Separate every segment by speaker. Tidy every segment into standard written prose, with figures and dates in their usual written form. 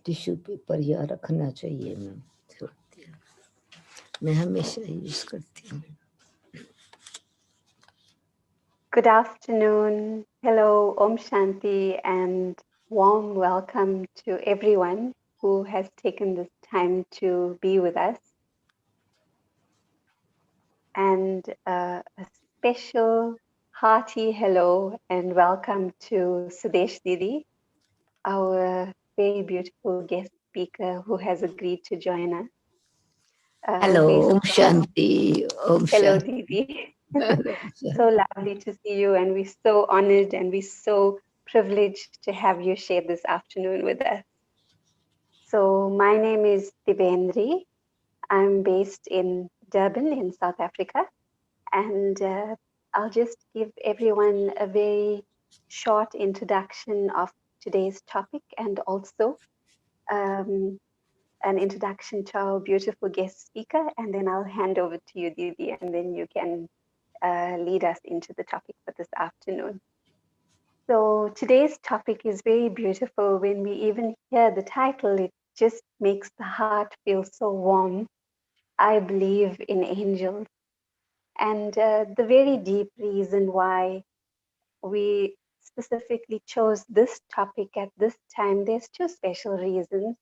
Speaker 1: Tissue paper यहाँ रखना चाहिए। मैं हमेशा यूज करती हूँ।
Speaker 2: Good afternoon. Hello, Om Shanti, and warm welcome to everyone who has taken this time to be with us. And a special hearty hello and welcome to Sudesh Didi, our very beautiful guest speaker who has agreed to join us.
Speaker 1: Hello, Om Shanti. Om
Speaker 2: Hello,
Speaker 1: Shanti.
Speaker 2: Didi. So lovely to see you, and we're so honored and we're so privileged to have you share this afternoon with us. So my name is Divendri. I'm based in Durban in South Africa, and I'll just give everyone a very short introduction of today's topic and also an introduction to our beautiful guest speaker, and then I'll hand over to you, Didi, and then you can lead us into the topic for this afternoon. So today's topic is very beautiful. When we even hear the title, it just makes the heart feel so warm. I believe in angels. And the very deep reason why we specifically chose this topic at this time, there's two special reasons.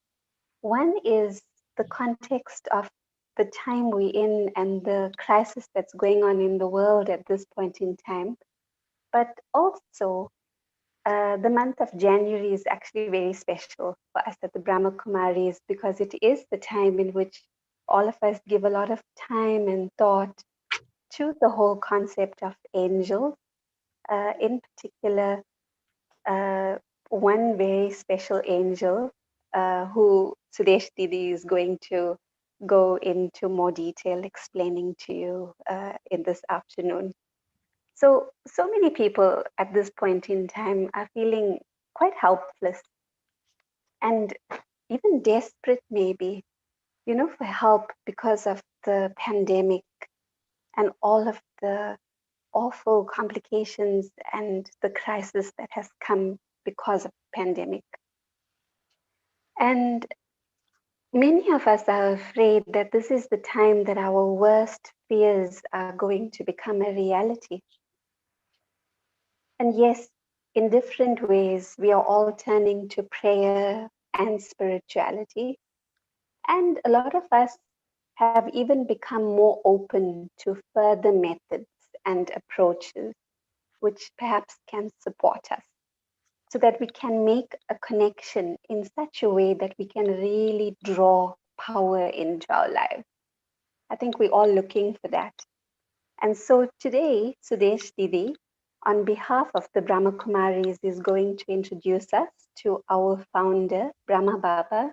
Speaker 2: One is the context of the time we're in and the crisis that's going on in the world at this point in time. But also, the month of January is actually very special for us at the Brahma Kumaris because it is the time in which all of us give a lot of time and thought to the whole concept of angels. In particular, one very special angel who Sudesh Didi is going to go into more detail explaining to you in this afternoon. So many people at this point in time are feeling quite helpless and even desperate maybe, for help because of the pandemic and all of the awful complications and the crisis that has come because of the pandemic. And many of us are afraid that this is the time that our worst fears are going to become a reality. And yes, in different ways, we are all turning to prayer and spirituality. And a lot of us have even become more open to further methods and approaches which perhaps can support us so that we can make a connection in such a way that we can really draw power into our lives. I think we're all looking for that. And so today, Sudesh Didi, on behalf of the Brahma Kumaris, is going to introduce us to our founder, Brahma Baba,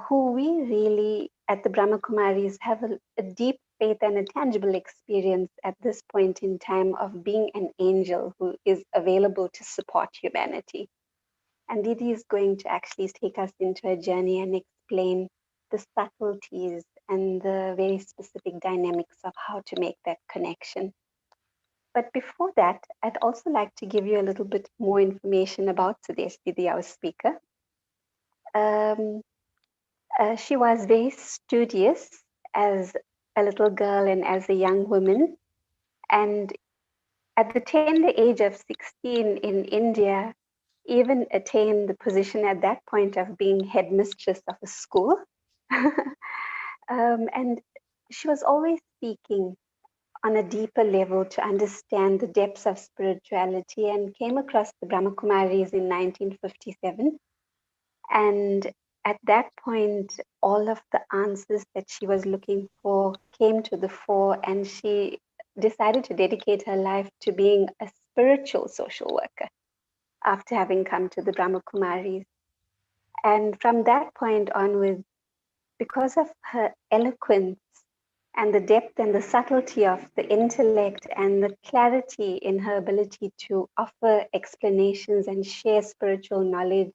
Speaker 2: who we really at the Brahma Kumaris have a deep faith and a tangible experience at this point in time of being an angel who is available to support humanity. And Didi is going to actually take us into a journey and explain the subtleties and the very specific dynamics of how to make that connection. But before that, I'd also like to give you a little bit more information about Sudesh Didi, our speaker. Um, she was very studious as a little girl and as a young woman. And at the tender age of 16 in India, even attained the position at that point of being headmistress of a school. And she was always seeking on a deeper level to understand the depths of spirituality and came across the Brahma Kumaris in 1957. And at that point, all of the answers that she was looking for came to the fore, and she decided to dedicate her life to being a spiritual social worker after having come to the Brahma Kumaris. And from that point onwards, because of her eloquence and the depth and the subtlety of the intellect and the clarity in her ability to offer explanations and share spiritual knowledge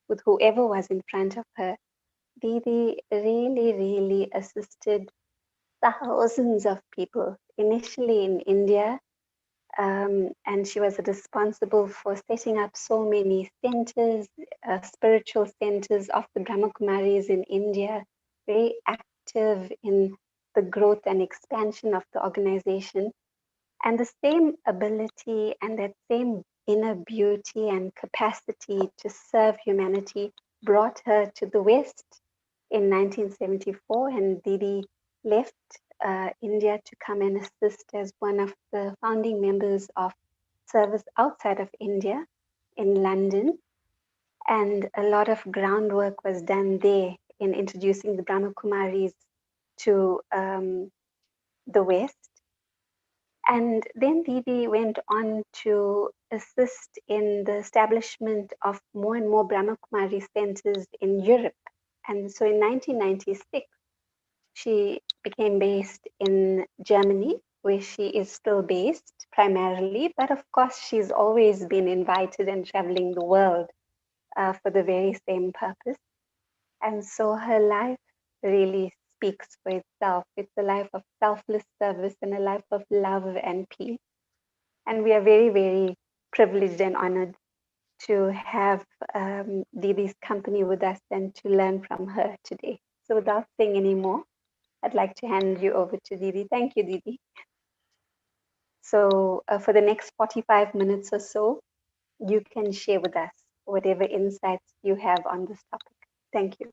Speaker 2: with whoever was in front of her, Didi really, really assisted thousands of people, initially in India. And she was responsible for setting up so many centers, spiritual centers of the Brahma Kumaris in India, very active in the growth and expansion of the organization. And the same ability and that same inner beauty and capacity to serve humanity brought her to the West in 1974, and Didi left India to come and assist as one of the founding members of Service Outside of India in London. And a lot of groundwork was done there in introducing the Brahma Kumaris to the West. And then Didi went on to assist in the establishment of more and more Brahma Kumari centers in Europe. And so in 1996, she became based in Germany, where she is still based primarily. But of course, she's always been invited and traveling the world for the very same purpose. And so her life really speaks for itself. It's a life of selfless service and a life of love and peace. And we are very, very privileged and honored to have Didi's company with us and to learn from her today. So without saying any more, I'd like to hand you over to Didi. Thank you, Didi. So for the next 45 minutes or so, you can share with us whatever insights you have on this topic. Thank you.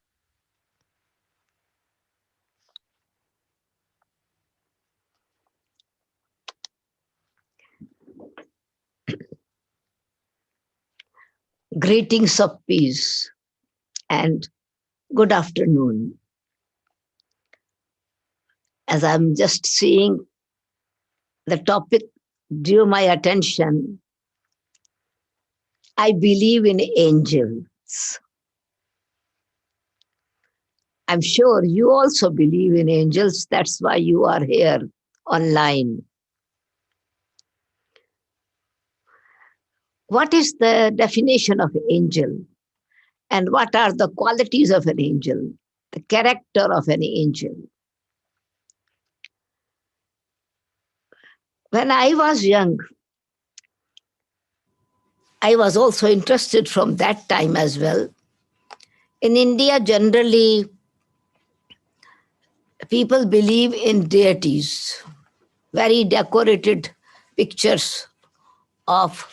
Speaker 1: Greetings of peace and good afternoon. As I'm just seeing the topic drew my attention, I believe in angels. I'm sure you also believe in angels. That's why you are here online. What is the definition of angel? And what are the qualities of an angel? The character of an angel? When I was young, I was also interested from that time as well. In India, generally, people believe in deities, very decorated pictures of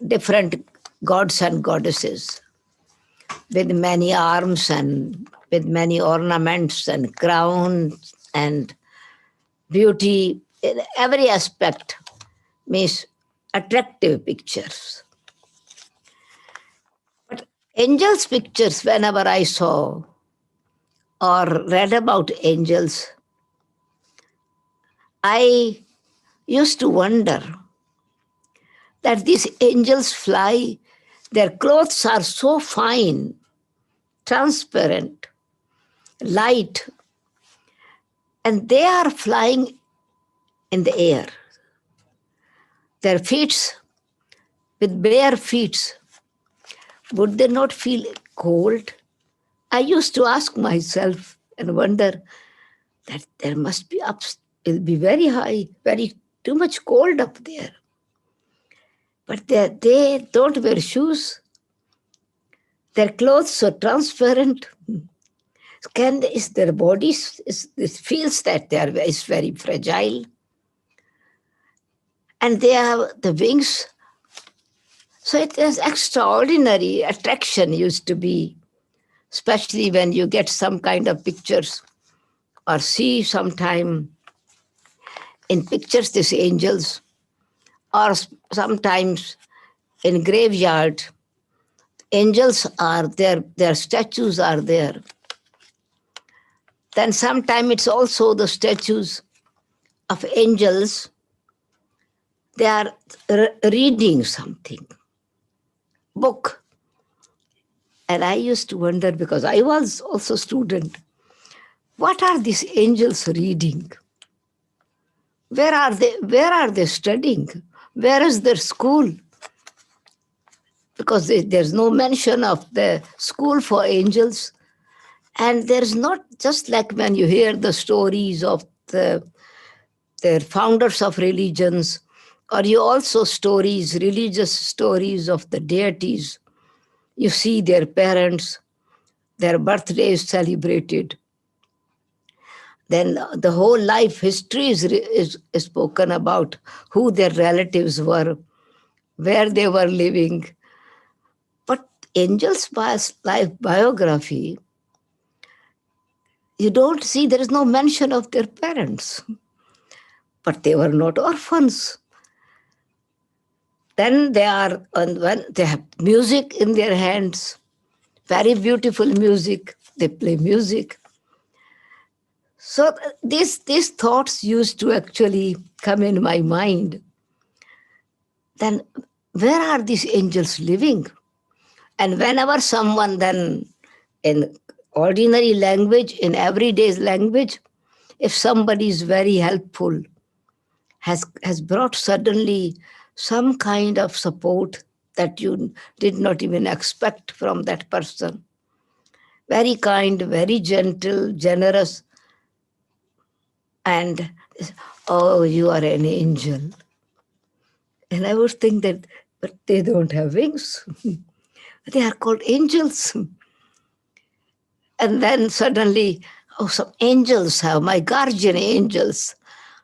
Speaker 1: different gods and goddesses with many arms and with many ornaments and crowns and beauty in every aspect, means attractive pictures. But angels' pictures, whenever I saw or read about angels, I used to wonder that these angels fly, their clothes are so fine, transparent, light, and they are flying in the air. Their feet, with bare feet, would they not feel cold? I used to ask myself and wonder that there must be will be very high, very too much cold up there. But they don't wear shoes. Their clothes so transparent. Can is their bodies is it feels that they are is very fragile, and they have the wings. So it is extraordinary attraction used to be, especially when you get some kind of pictures or see sometime in pictures these angels, or sometimes in graveyard angels are there, their statues are there. Then sometimes it's also the statues of angels, they are reading something book. And I used to wonder, because I was also student, what are these angels reading? Where are they studying? Where is their school? Because there's no mention of the school for angels. And there's not, just like when you hear the stories of the founders of religions, or you also stories, religious stories of the deities. You see their parents, their birthdays celebrated. Then the whole life history is spoken about, who their relatives were, where they were living. But angels' life biography, you don't see, there is no mention of their parents. But they were not orphans. Then they are, and when they have music in their hands, very beautiful music, they play music. So these thoughts used to actually come in my mind. Then where are these angels living? And whenever someone then, in ordinary language, in everyday language, if somebody is very helpful, has brought suddenly some kind of support that you did not even expect from that person, very kind, very gentle, generous, and oh, you are an angel. And I would think that, but they don't have wings. They are called angels. And then suddenly, oh, some angels have, my guardian angels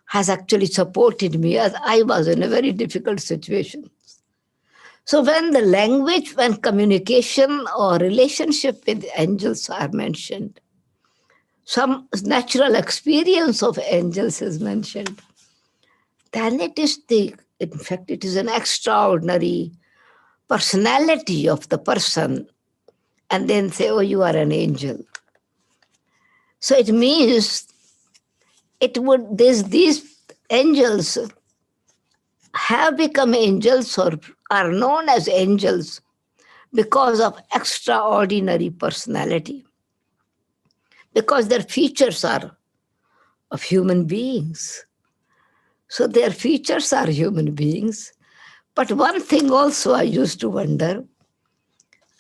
Speaker 1: has actually supported me as I was in a very difficult situation. So when the language, when communication or relationship with angels are mentioned, some natural experience of angels is mentioned, then it is in fact, it is an extraordinary personality of the person, and then say, oh, you are an angel. So it means these angels have become angels or are known as angels because of extraordinary personality, because their features are of human beings. So their features are human beings. But one thing also I used to wonder,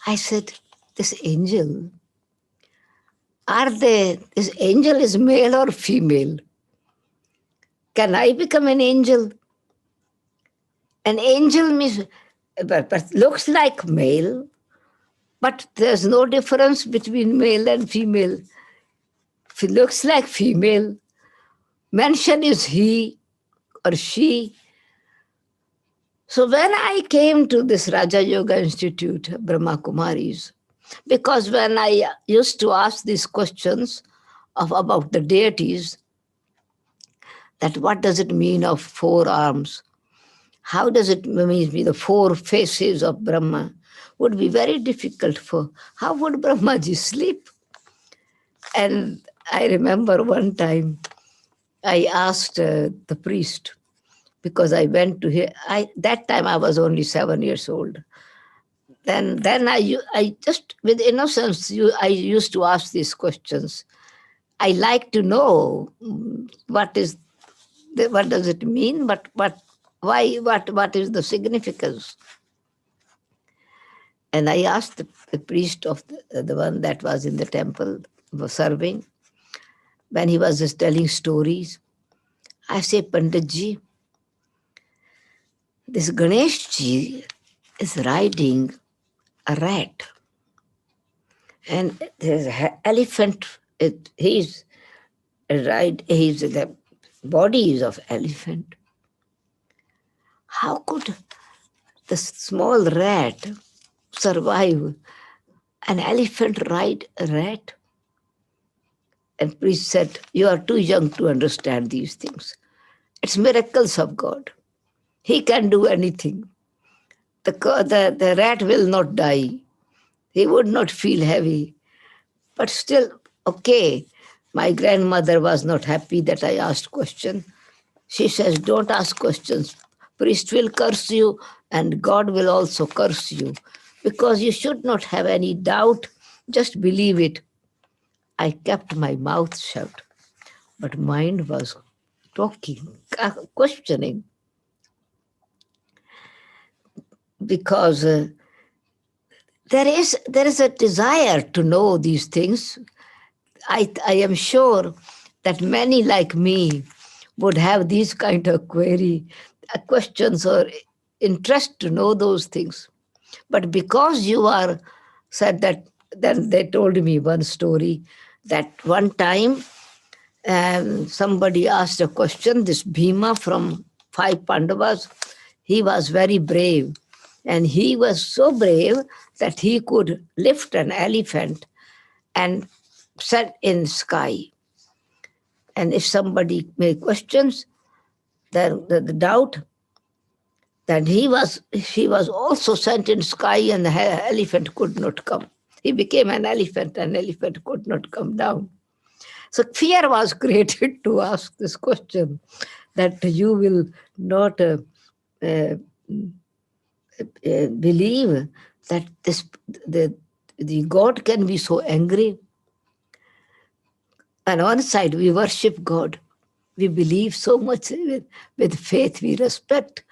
Speaker 1: I said, this angel, this angel is male or female? Can I become an angel? An angel means, but looks like male, but there's no difference between male and female. If it looks like female, mention is he or she. So when I came to this Raja Yoga Institute, Brahma Kumaris, because when I used to ask these questions about the deities, that what does it mean of four arms? How does it mean be the four faces of Brahma? Would be very difficult for how would Brahmaji sleep? And I remember one time I asked the priest because I went to hear. That time I was only 7 years old. Then I just with innocence I used to ask these questions. I like to know what does it mean, but why what is the significance? And I asked the priest of the one that was in the temple was serving when he was just telling stories. I say, Panditji, this Ganesh ji is riding a rat, and there's an elephant. He's he's the body is of elephant. How could the small rat survive an elephant ride a rat? And priest said, you are too young to understand these things. It's miracles of God. He can do anything. The rat will not die. He would not feel heavy. But still, okay, my grandmother was not happy that I asked question. She says, don't ask questions. Priest will curse you and God will also curse you because you should not have any doubt. Just believe it. I kept my mouth shut, but mind was talking, questioning because there is a desire to know these things. I am sure that many like me would have these kind of questions or interest to know those things. But because you are said that, then they told me one story that one time somebody asked a question. This Bhima from five Pandavas, he was very brave. And he was so brave that he could lift an elephant and set in sky. And if somebody made questions, then the doubt, then he was also sent in sky and the elephant could not come. He became an elephant could not come down. So fear was created to ask this question that you will not uh, believe that the the God can be so angry. And on one side, we worship God. We believe so much with faith, we respect.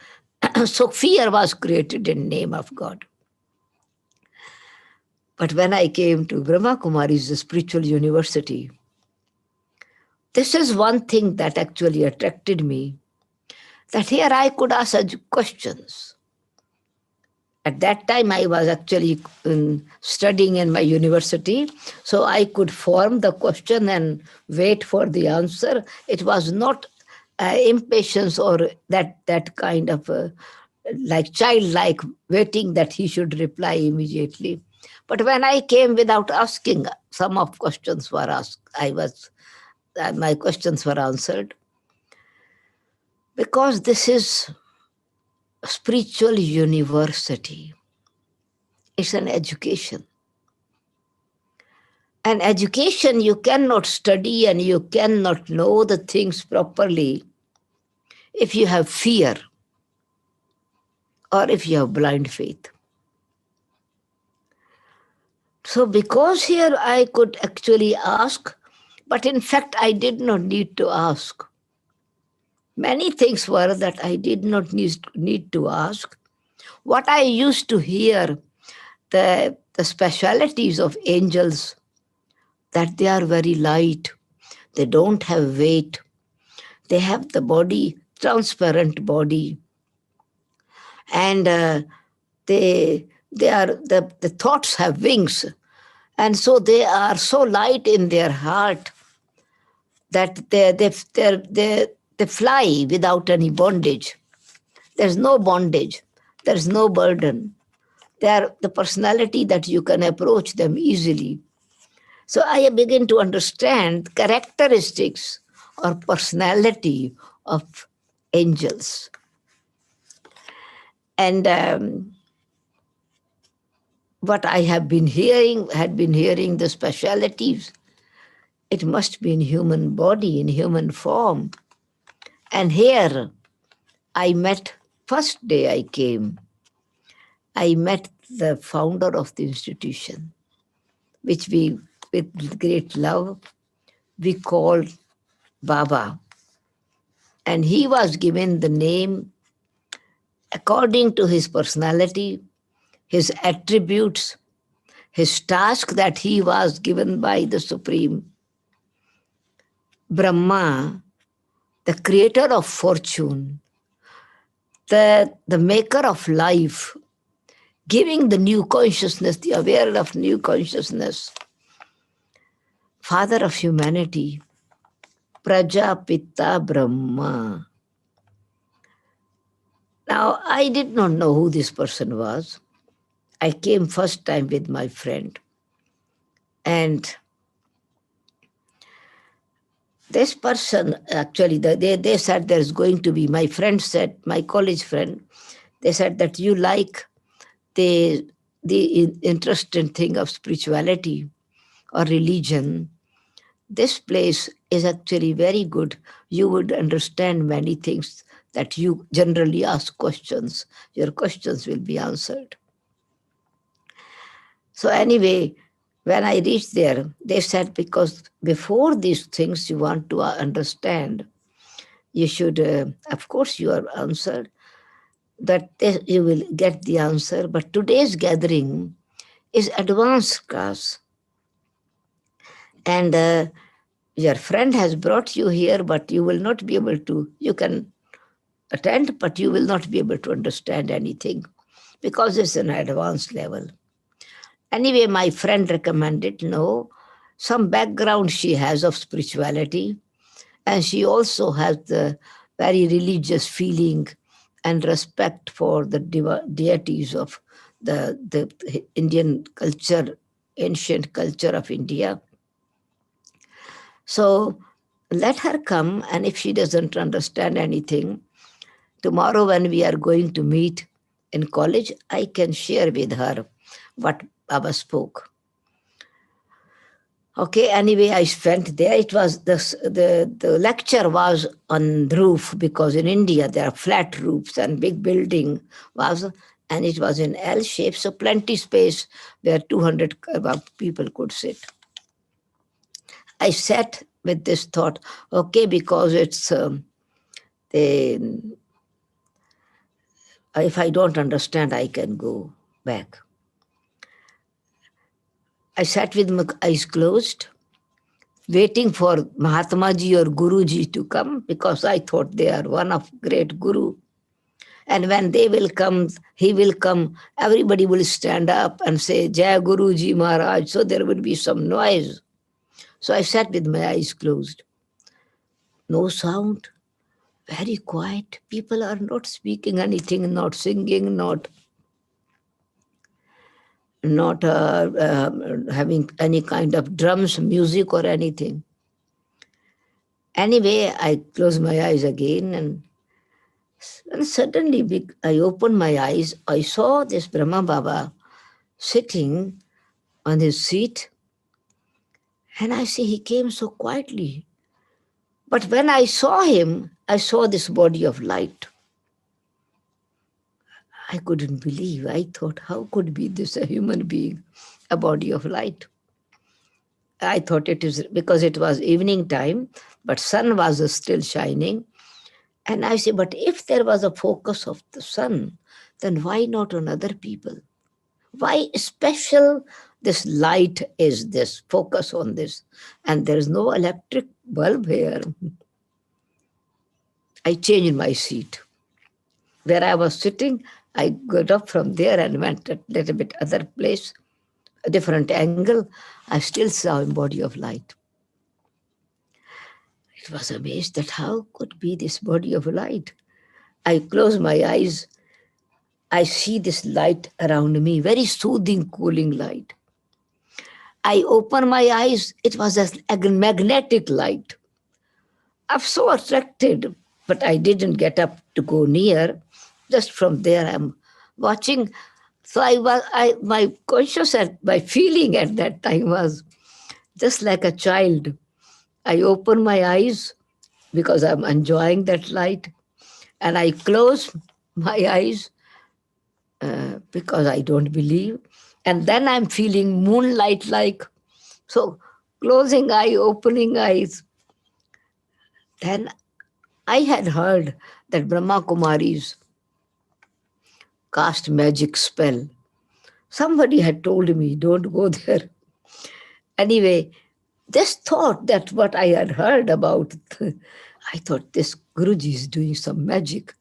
Speaker 1: So fear was created in name of God. But when I came to Brahma Kumari's spiritual university, this is one thing that actually attracted me, that here I could ask questions. At that time, I was actually studying in my university, so I could form the question and wait for the answer. It was not impatience or that kind of like childlike waiting that he should reply immediately. But when I came without asking, some of questions were asked. My questions were answered because this is a spiritual university. It's an education. An education you cannot study and you cannot know the things properly if you have fear or if you have blind faith. So, because here I could actually ask, but in fact, I did not need to ask. Many things were that I did not need to ask. What I used to hear, the specialities of angels, that they are very light, they don't have weight, they have the body, transparent body, and the thoughts have wings, and so they are so light in their heart that they fly without any bondage. There's no bondage. There's no burden. They are the personality that you can approach them easily. So I begin to understand characteristics or personality of angels. And what I have been hearing, had been hearing the specialities, it must be in human body, in human form. And here I met, first day I came, I met the founder of the institution, which we, with great love, we called Baba. And he was given the name according to his personality, his attributes, his task that he was given by the Supreme Brahma, the creator of fortune, the maker of life, giving the new consciousness, the aware of new consciousness, father of humanity, Prajapita Brahma. Now, I did not know who this person was. I came first time with my friend. And this person, actually, they said there's going to be, my friend said, my college friend, they said that you like the, the interesting thing of spirituality or religion. This place is actually very good. You would understand many things that you generally ask questions. Your questions will be answered. So anyway, when I reached there, they said, because before these things you want to understand, you should, of course, you are answered, that you will get the answer. But today's gathering is advanced class. And your friend has brought you here, but you will not be able to, you can attend, but you will not be able to understand anything because it's an advanced level. Anyway, my friend recommended, no, some background she has of spirituality, and she also has the very religious feeling and respect for the deities of the Indian culture, ancient culture of India. So let her come, and if she doesn't understand anything, tomorrow when we are going to meet in college, I can share with her what Baba spoke. Okay, anyway, I spent there. It was the lecture was on roof, because in India there are flat roofs and big building was, and it was in L shape, so plenty space where 200 people could sit. I sat with this thought, okay, because it's the, if I don't understand, I can go back. I sat with my eyes closed, waiting for Mahatma Ji or Guru Ji to come, because I thought they are one of great Guru. And when they will come, he will come, everybody will stand up and say, Jai Guru Ji Maharaj. So there would be some noise. So I sat with my eyes closed. No sound, very quiet. People are not speaking anything, not singing, not having any kind of drums, music, or anything. Anyway, I closed my eyes again, and suddenly I opened my eyes. I saw this Brahma Baba sitting on his seat, and I see he came so quietly. But when I saw him, I saw this body of light. I couldn't believe. I thought, how could be this a human being, a body of light? I thought it is because it was evening time, but sun was still shining. And I say, but if there was a focus of the sun, then why not on other people? Why special this light is this, focus on this? And there is no electric bulb here. I changed my seat. Where I was sitting, I got up from there and went a little bit other place, a different angle. I still saw a body of light. It was amazed that how could be this body of light. I closed my eyes I see this light around me, very soothing, cooling light. I open my eyes, it was a magnetic light. I'm so attracted, but I didn't get up to go near. Just from there, I'm watching. So my conscious, my feeling at that time was just like a child. I open my eyes because I'm enjoying that light, and I close my eyes because I don't believe. And then I'm feeling moonlight like. So closing eye, opening eyes. Then I had heard that Brahma Kumaris cast magic spell. Somebody had told me, don't go there. Anyway, just thought that what I had heard about, I thought this Guruji is doing some magic.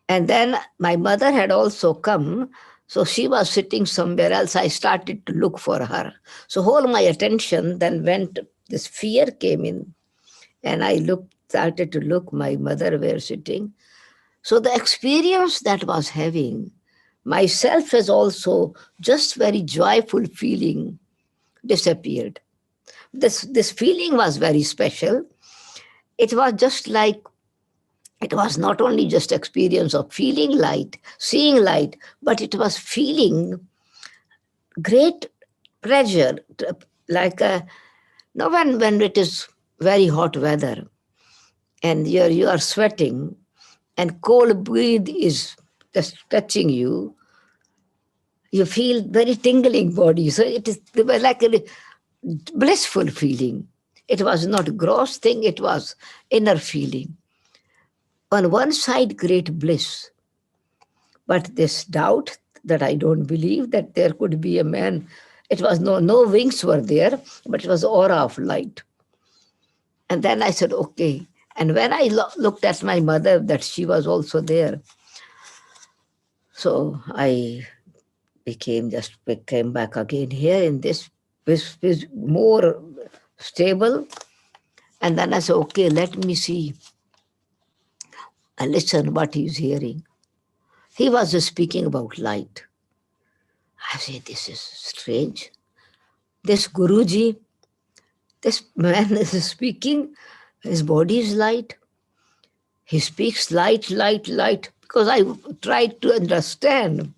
Speaker 1: And then my mother had also come, so she was sitting somewhere else. I started to look for her. So whole my attention then went, this fear came in, and I started to look, my mother were sitting. So the experience that was having, myself as also just very joyful feeling disappeared. This feeling was very special. It was just like, it was not only just experience of feeling light, seeing light, but it was feeling great pleasure, like now when it is very hot weather and you are sweating and cold breeze is just touching you, you feel very tingling body. So it is like a blissful feeling. It was not gross thing, it was inner feeling. On one side, great bliss, but this doubt that I don't believe that there could be a man. It was no wings were there, but it was aura of light. And then I said, okay. And when I looked at my mother, that she was also there, so I became back again here in this more stable. And then I said, okay, let me see and listen what he's hearing. He was just speaking about light. I said, this is strange. This Guruji, this man is speaking, his body is light. He speaks light, light, light, because I tried to understand.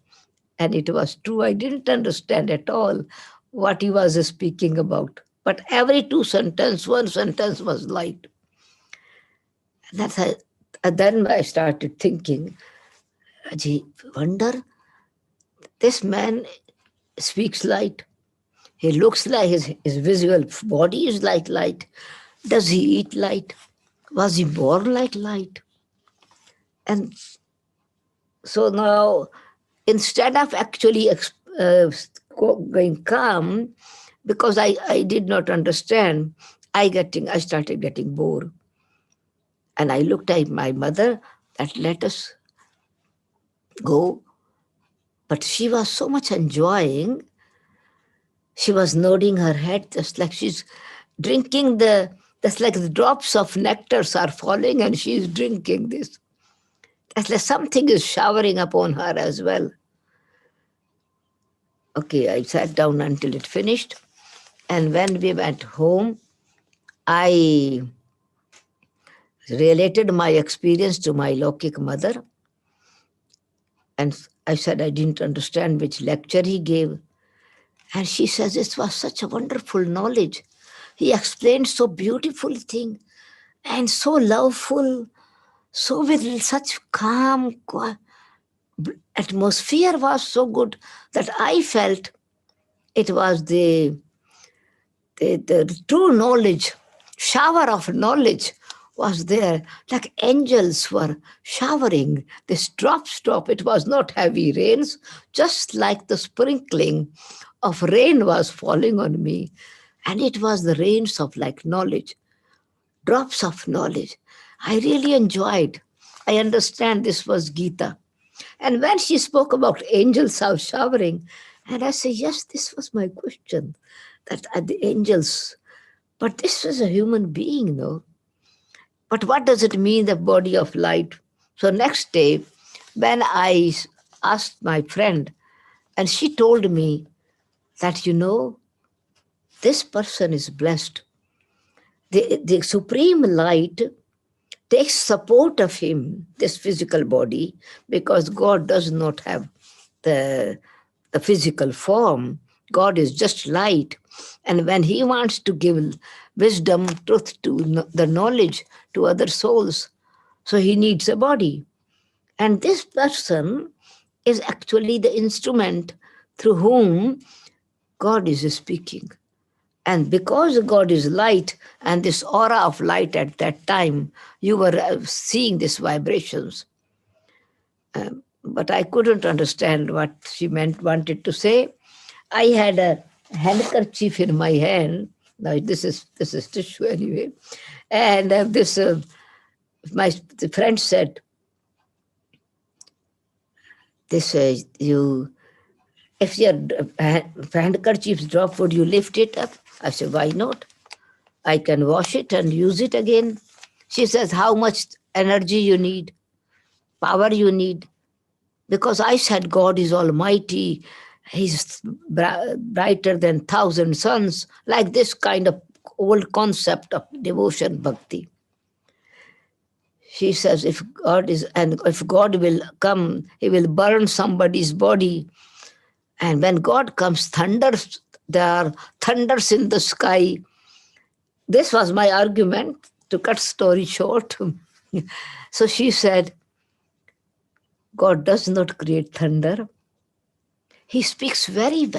Speaker 1: And it was true, I didn't understand at all what he was speaking about. But every two sentences, one sentence was light. And then I started thinking, Aji, wonder, this man speaks light. He looks like his visual body is like light. Does he eat light? Was he born like light? And so now, instead of actually going calm, because I did not understand, I started getting bored. And I looked at my mother that let us go. But she was so much enjoying. She was nodding her head just like she's drinking that's like the drops of nectars are falling and she's drinking this. That's like something is showering upon her as well. Okay, I sat down until it finished. And when we went home, I related my experience to my Lokik mother. And I said I didn't understand which lecture he gave. And she says it was such a wonderful knowledge. He explained so beautiful thing and so loveful, so with such calm atmosphere was so good that I felt it was the true knowledge, shower of knowledge was there. Like angels were showering this drop. It was not heavy rains, just like the sprinkling of rain was falling on me. And it was the rains of like knowledge, drops of knowledge. I really enjoyed. I understand this was Gita. And when she spoke about angels out showering, and I say, yes, this was my question, that are the angels, but this was a human being, no? But what does it mean, the body of light? So next day, when I asked my friend, and she told me that, this person is blessed. The supreme light takes support of him, this physical body, because God does not have the, the physical form. God is just light. And when he wants to give wisdom, truth to the knowledge to other souls, so he needs a body. And this person is actually the instrument through whom God is speaking. And because God is light and this aura of light at that time, you were seeing these vibrations. But I couldn't understand what she wanted to say. I had a handkerchief in my hand. Now this is tissue anyway, and this my the friend said, "This you if your handkerchief drop, would you lift it up?" I said, "Why not? I can wash it and use it again." She says, "How much energy you need, power you need?" Because I said, God is almighty. He's brighter than thousand suns, like this kind of old concept of devotion, bhakti. She says, if God will come, he will burn somebody's body. And when God comes, thunders, there are thunders in the sky. This was my argument, to cut story short. So she said, God does not create thunder. He speaks very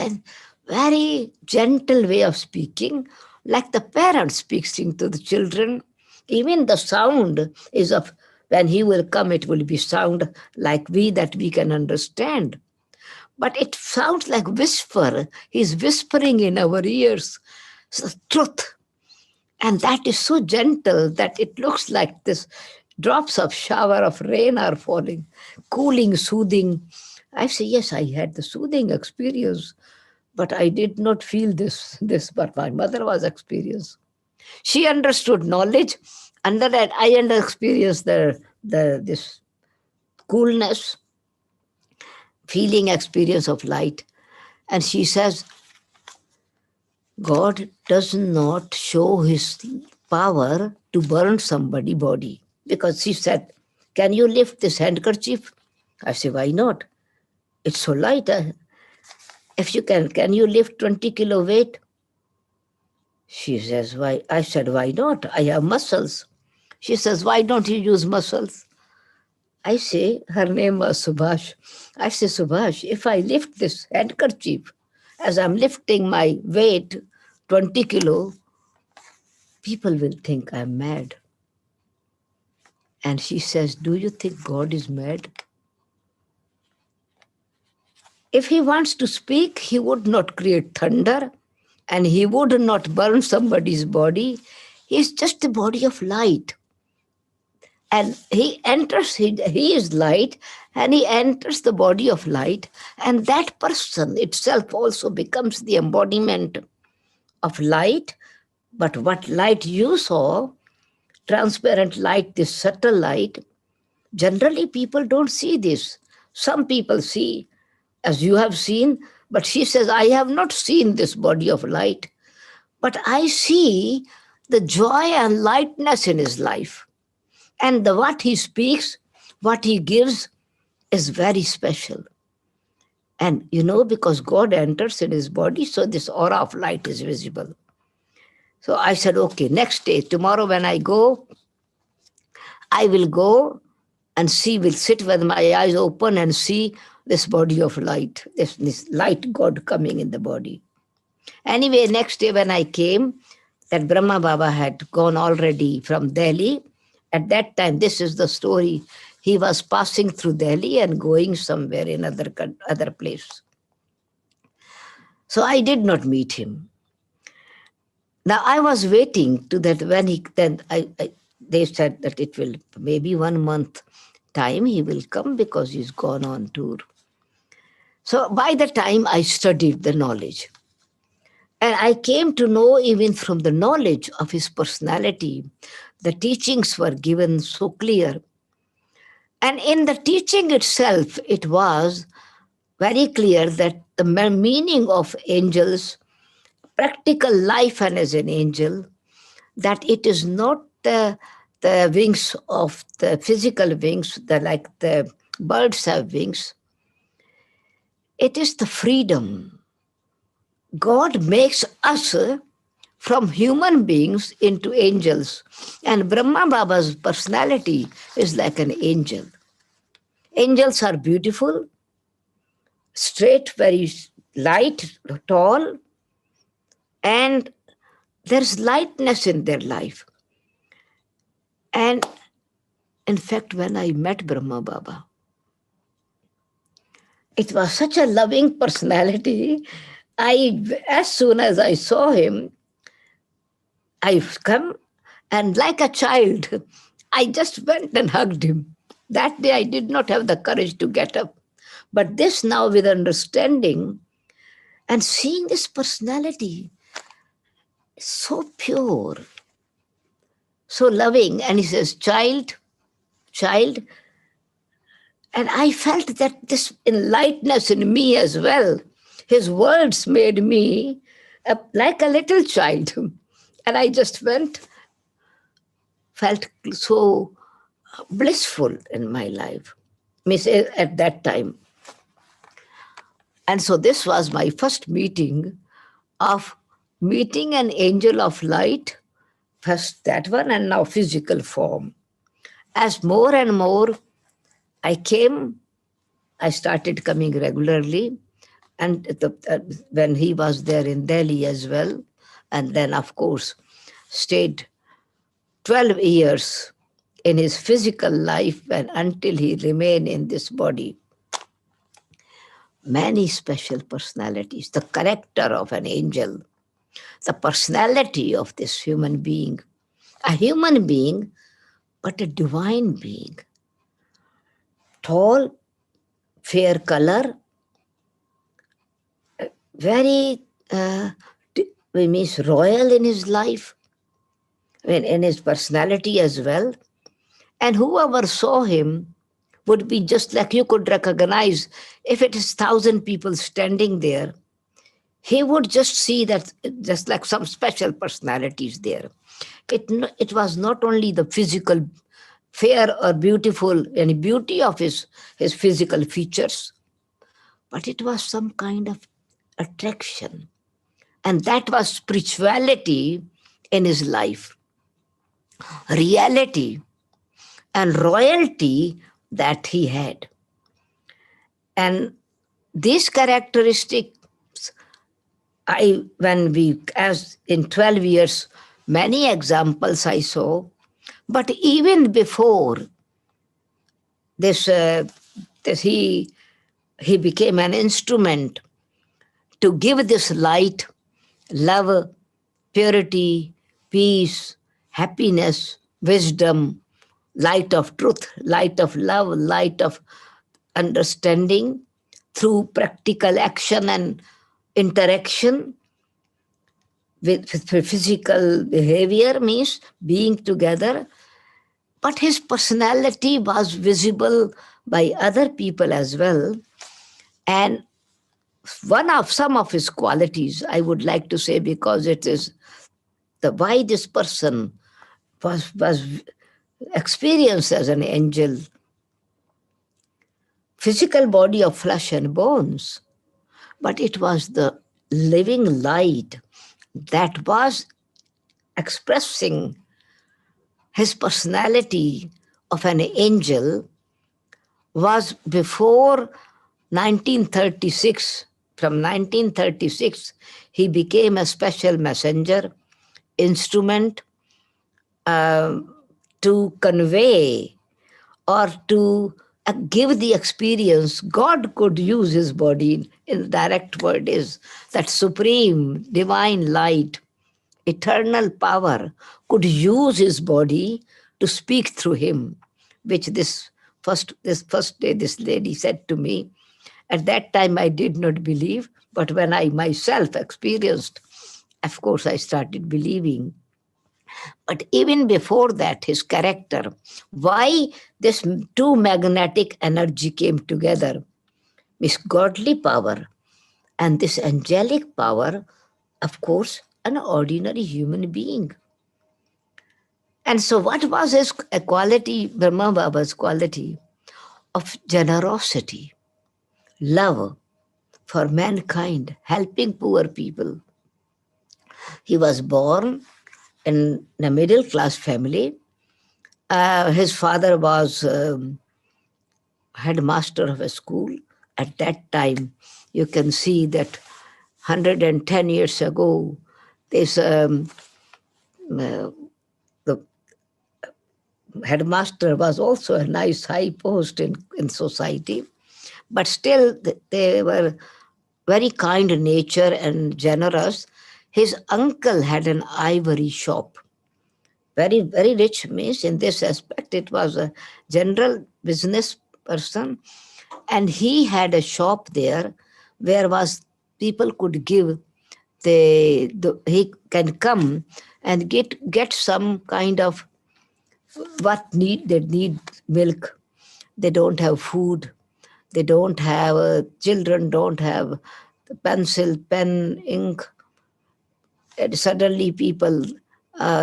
Speaker 1: gentle way of speaking, like the parent speaking to the children. Even the sound is of, when he will come, it will be sound like we, that we can understand. But it sounds like whisper. He's whispering in our ears. So, truth. And that is so gentle that it looks like this drops of shower of rain are falling, cooling, soothing. I say, yes, I had the soothing experience, but I did not feel this, but my mother was experienced. She understood knowledge. Under that, I experienced the this coolness, feeling experience of light. And she says, God does not show his power to burn somebody's body. Because she said, can you lift this handkerchief? I say, why not? It's so light. If you can you lift 20 kilo weight? She says, why? I said, why not? I have muscles. She says, why don't you use muscles? I say, her name was Subhash. I say, Subhash, if I lift this handkerchief as I'm lifting my weight, 20 kilo, people will think I'm mad. And she says, do you think God is mad? If he wants to speak, he would not create thunder and he would not burn somebody's body. He's just a body of light. And he enters, he is light, and he enters the body of light. And that person itself also becomes the embodiment of light. But what light you saw, transparent light, this subtle light, generally people don't see this. Some people see, as you have seen, but she says, I have not seen this body of light, but I see the joy and lightness in his life. And what he speaks, what he gives is very special. And because God enters in his body, so this aura of light is visible. So I said, okay, next day, tomorrow when I go, I will go and see, will sit with my eyes open and see this body of light, this light God coming in the body. Anyway, next day when I came, that Brahma Baba had gone already from Delhi. At that time, this is the story. He was passing through Delhi and going somewhere in other place. So I did not meet him. Now I was waiting to that when he then they said that it will maybe 1 month time he will come because he's gone on tour. So by the time I studied the knowledge, and I came to know even from the knowledge of his personality, the teachings were given so clear. And in the teaching itself, it was very clear that the meaning of angels, practical life and as an angel, that it is not the wings of the physical wings, like the birds have wings. It is the freedom. God makes us from human beings into angels. And Brahma Baba's personality is like an angel. Angels are beautiful, straight, very light, tall, and there's lightness in their life. And in fact, when I met Brahma Baba, it was such a loving personality. As soon as I saw him, I've come and like a child, I just went and hugged him. That day I did not have the courage to get up. But this now with understanding and seeing this personality so pure, so loving. And he says, child, child. And I felt that this enlightenment in me as well. His words made me like a little child. And I just felt so blissful in my life, miss at that time. And so this was my first meeting of meeting an angel of light, first that one and now physical form. As more and more I came, I started coming regularly, and when he was there in Delhi as well, and then of course stayed 12 years in his physical life and until he remained in this body. Many special personalities, the character of an angel, the personality of this human being, a human being, but a divine being. Tall, fair color, very means royal in his life, in his personality as well. And whoever saw him would be just like you could recognize if it is 1,000 people standing there. He would just see that just like some special personalities there. It was not only the physical fair or beautiful and beauty of his physical features, but it was some kind of attraction. And that was spirituality in his life, reality and royalty that he had. And these characteristics, when we, as in 12 years, many examples I saw, but even before this, this he became an instrument to give this light, love, purity, peace, happiness, wisdom, light of truth, light of love, light of understanding through practical action and interaction with physical behavior, means being together. But his personality was visible by other people as well. And one of some of his qualities, I would like to say, because it is the why this person was experienced as an angel, physical body of flesh and bones, but it was the living light that was expressing his personality of an angel was before 1936. From 1936, he became a special messenger, instrument uh, to convey or to give the experience. God could use his body in direct word is that supreme divine light, eternal power could use his body to speak through him, which this first day this lady said to me. At that time I did not believe, but when I myself experienced, of course I started believing. But even before that, his character, why this two magnetic energy came together, this godly power and this angelic power, of course, an ordinary human being. And so, what was his quality, Brahma Baba's quality? Of generosity, love for mankind, helping poor people. He was born in a middle class family. His father was headmaster of a school. At that time, you can see that 110 years ago, this the headmaster was also a nice high post in society, but still they were very kind nature and generous. His uncle had an ivory shop. Very, very rich means in this aspect, it was a general business person, and he had a shop there where was people could give he can come and get some kind of what need they need milk. They don't have food. They don't have children don't have pencil, pen, ink. And suddenly people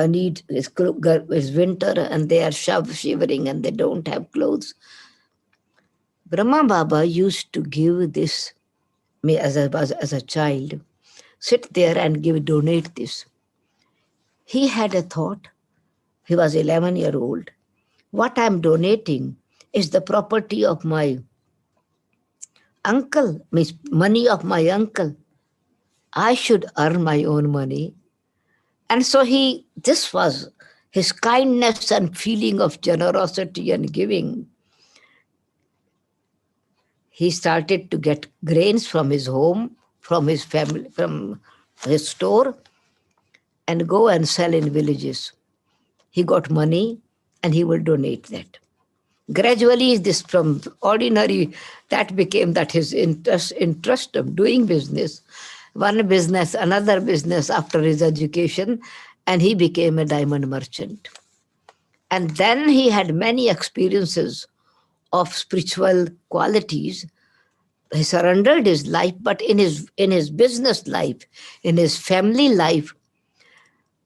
Speaker 1: need it's winter and they are shivering and they don't have clothes. Brahma Baba used to give this me as a child, sit there and donate this. He had a thought. He was 11-year-old. What I'm donating is the property of my uncle, means money of my uncle. I should earn my own money. And so this was his kindness and feeling of generosity and giving. He started to get grains from his home, from his family, from his store, and go and sell in villages. He got money and he will donate that. Gradually, this from ordinary, that became that his interest of doing business, one business, another business after his education, and he became a diamond merchant. And then he had many experiences of spiritual qualities. He surrendered his life, but in his business life, in his family life,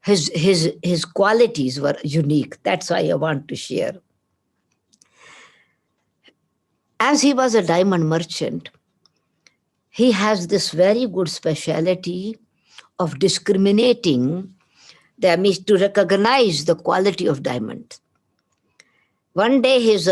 Speaker 1: his qualities were unique. That's why I want to share. As he was a diamond merchant, he has this very good speciality of discriminating, that means to recognize the quality of diamonds. One day his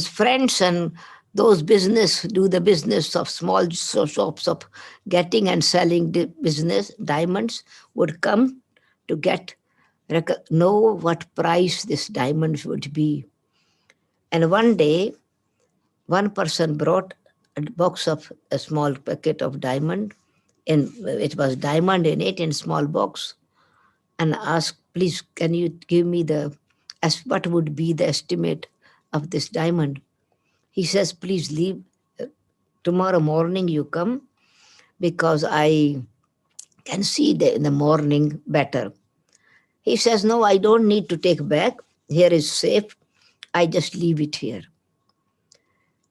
Speaker 1: friends and those do the business of small shops of getting and selling the business diamonds would come to know what price this diamonds would be. And one day one person brought a box of a small packet of diamond, and it was diamond in it in small box, and asked, please, can you give me what would be the estimate of this diamond? He says, please leave. Tomorrow morning you come because I can see in the morning better. He says, no, I don't need to take back. Here is safe. I just leave it here.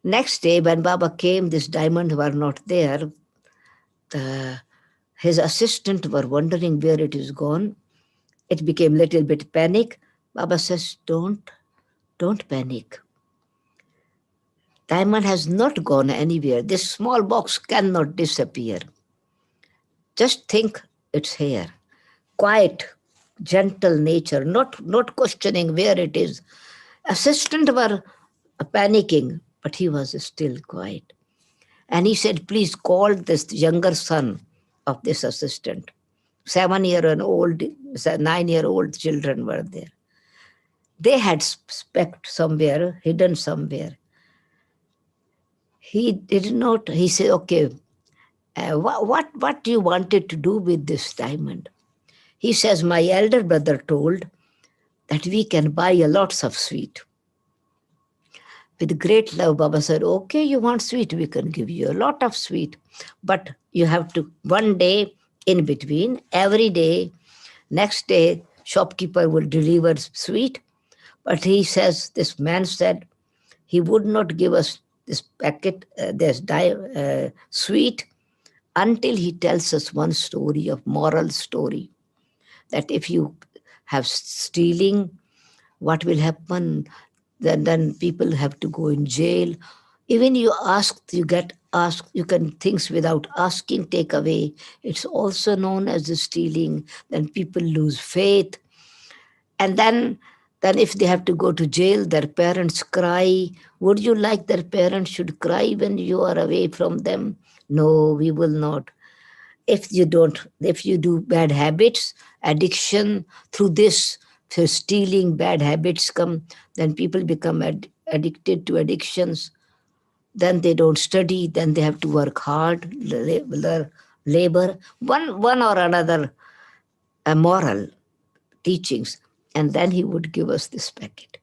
Speaker 1: Next day, when Baba came, this diamond were not there. His assistant were wondering where it is gone. It became a little bit panic. Baba says, don't panic. Diamond has not gone anywhere. This small box cannot disappear. Just think it's here. Quiet, gentle nature, not questioning where it is. Assistant were panicking, but he was still quiet. And he said, please call this younger son of this assistant. 7-year and old, 9-year-old children were there. They had specked somewhere, hidden somewhere. He did not, he said, okay, what you wanted to do with this diamond? He says, my elder brother told that we can buy a lots of sweet. With great love, Baba said, okay, you want sweet, we can give you a lot of sweet. But you have to, one day, in between. Every day, next day, shopkeeper will deliver sweet. But he says, this man said, he would not give us this packet, sweet, until he tells us one story of moral story, that if you have stealing, what will happen? Then people have to go in jail. Even you ask, you get asked, you can things without asking take away. It's also known as the stealing. Then people lose faith. And then if they have to go to jail, their parents cry. Would you like their parents should cry when you are away from them? No, we will not. If you do bad habits, addiction, through this, through stealing, bad habits come, then people become addicted to addictions. Then they don't study, then they have to work hard, labor, one or another moral teachings. And then he would give us this packet.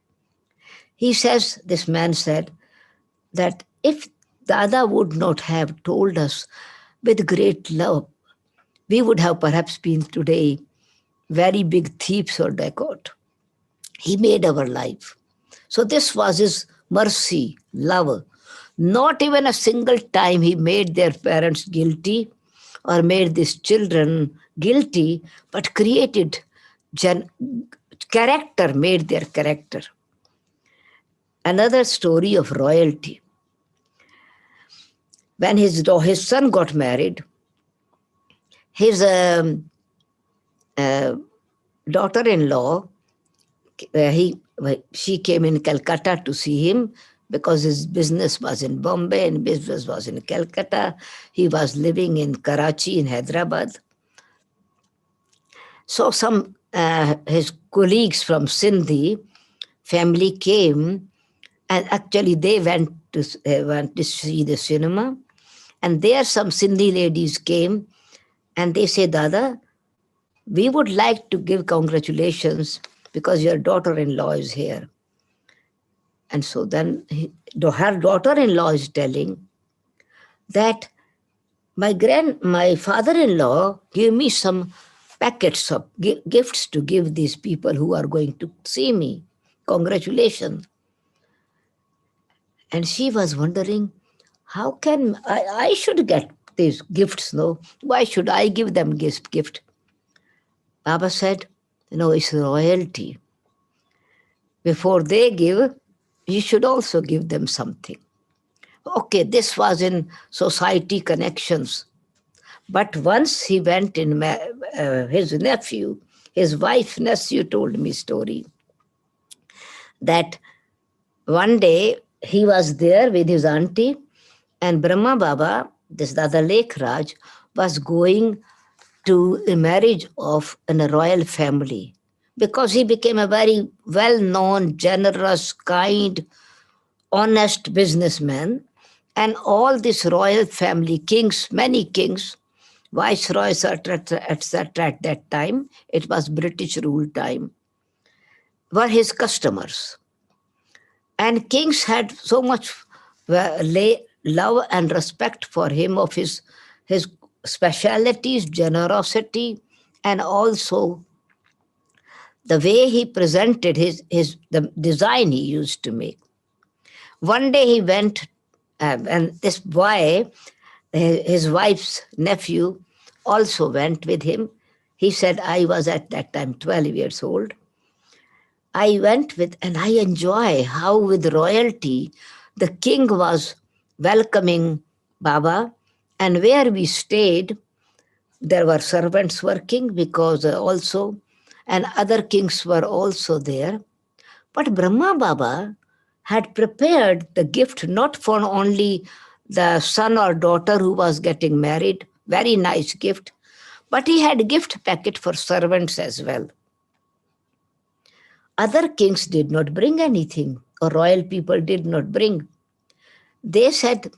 Speaker 1: He says, this man said, that if Dada would not have told us with great love, we would have perhaps been today very big thieves or dacoit. He made our life. So this was his mercy, love. Not even a single time he made their parents guilty or made these children guilty, but created gen- character, made their character. Another story of royalty. When his son got married, his uh, daughter-in-law, he she came in Calcutta to see him because his business was in Bombay and business was in Calcutta. He was living in Karachi in Hyderabad. So some his colleagues from Sindhi family came, and actually they went to see the cinema, and there some Sindhi ladies came, and they say, Dada, we would like to give congratulations because your daughter-in-law is here. And so then her daughter-in-law is telling that my father-in-law gave me some packets of gifts to give these people who are going to see me. Congratulations. And she was wondering, how can I should get these gifts, no? Why should I give them gift? Baba said, no, it's royalty. Before they give, you should also give them something. Okay, this was in society connections. But once he went in, his nephew, his wife's nephew told me story that one day he was there with his auntie, and Brahma Baba, this Dada Lake Raj, was going to a marriage of in a royal family because he became a very well-known, generous, kind, honest businessman. And all this royal family, kings, many kings, viceroys, etc., at that time, it was British rule time, were his customers. And kings had so much love and respect for him, of his specialities, generosity, and also the way he presented the design he used to make. One day he went, and this boy, his wife's nephew, also went with him. He said, I was at that time 12 years old. I went with, and I enjoy how with royalty, the king was welcoming Baba, and where we stayed, there were servants working because also, and other kings were also there. But Brahma Baba had prepared the gift not for only the son or daughter who was getting married, very nice gift, but he had gift packet for servants as well. Other kings did not bring anything, or royal people did not bring. They said,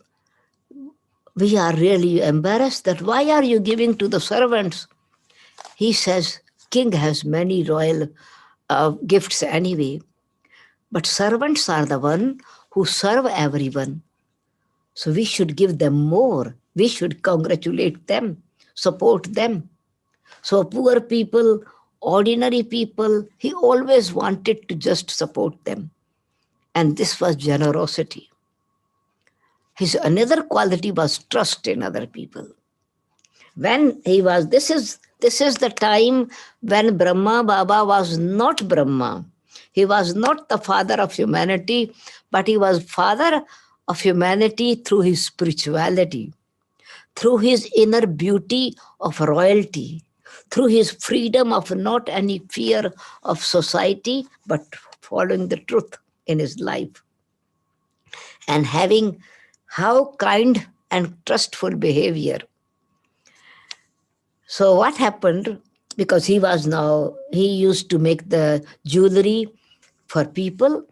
Speaker 1: we are really embarrassed that why are you giving to the servants? He says, king has many royal gifts anyway, but servants are the one who serve everyone. So we should give them more. We should congratulate them, support them. So poor people, ordinary people, he always wanted to just support them. And this was generosity. His another quality was trust in other people. When he was, this is the time when Brahma Baba was not Brahma. He was not the father of humanity, but he was father of humanity through his spirituality, through his inner beauty of royalty, through his freedom of not any fear of society, but following the truth in his life and having how kind and trustful behavior. So what happened? Because he used to make the jewelry for people,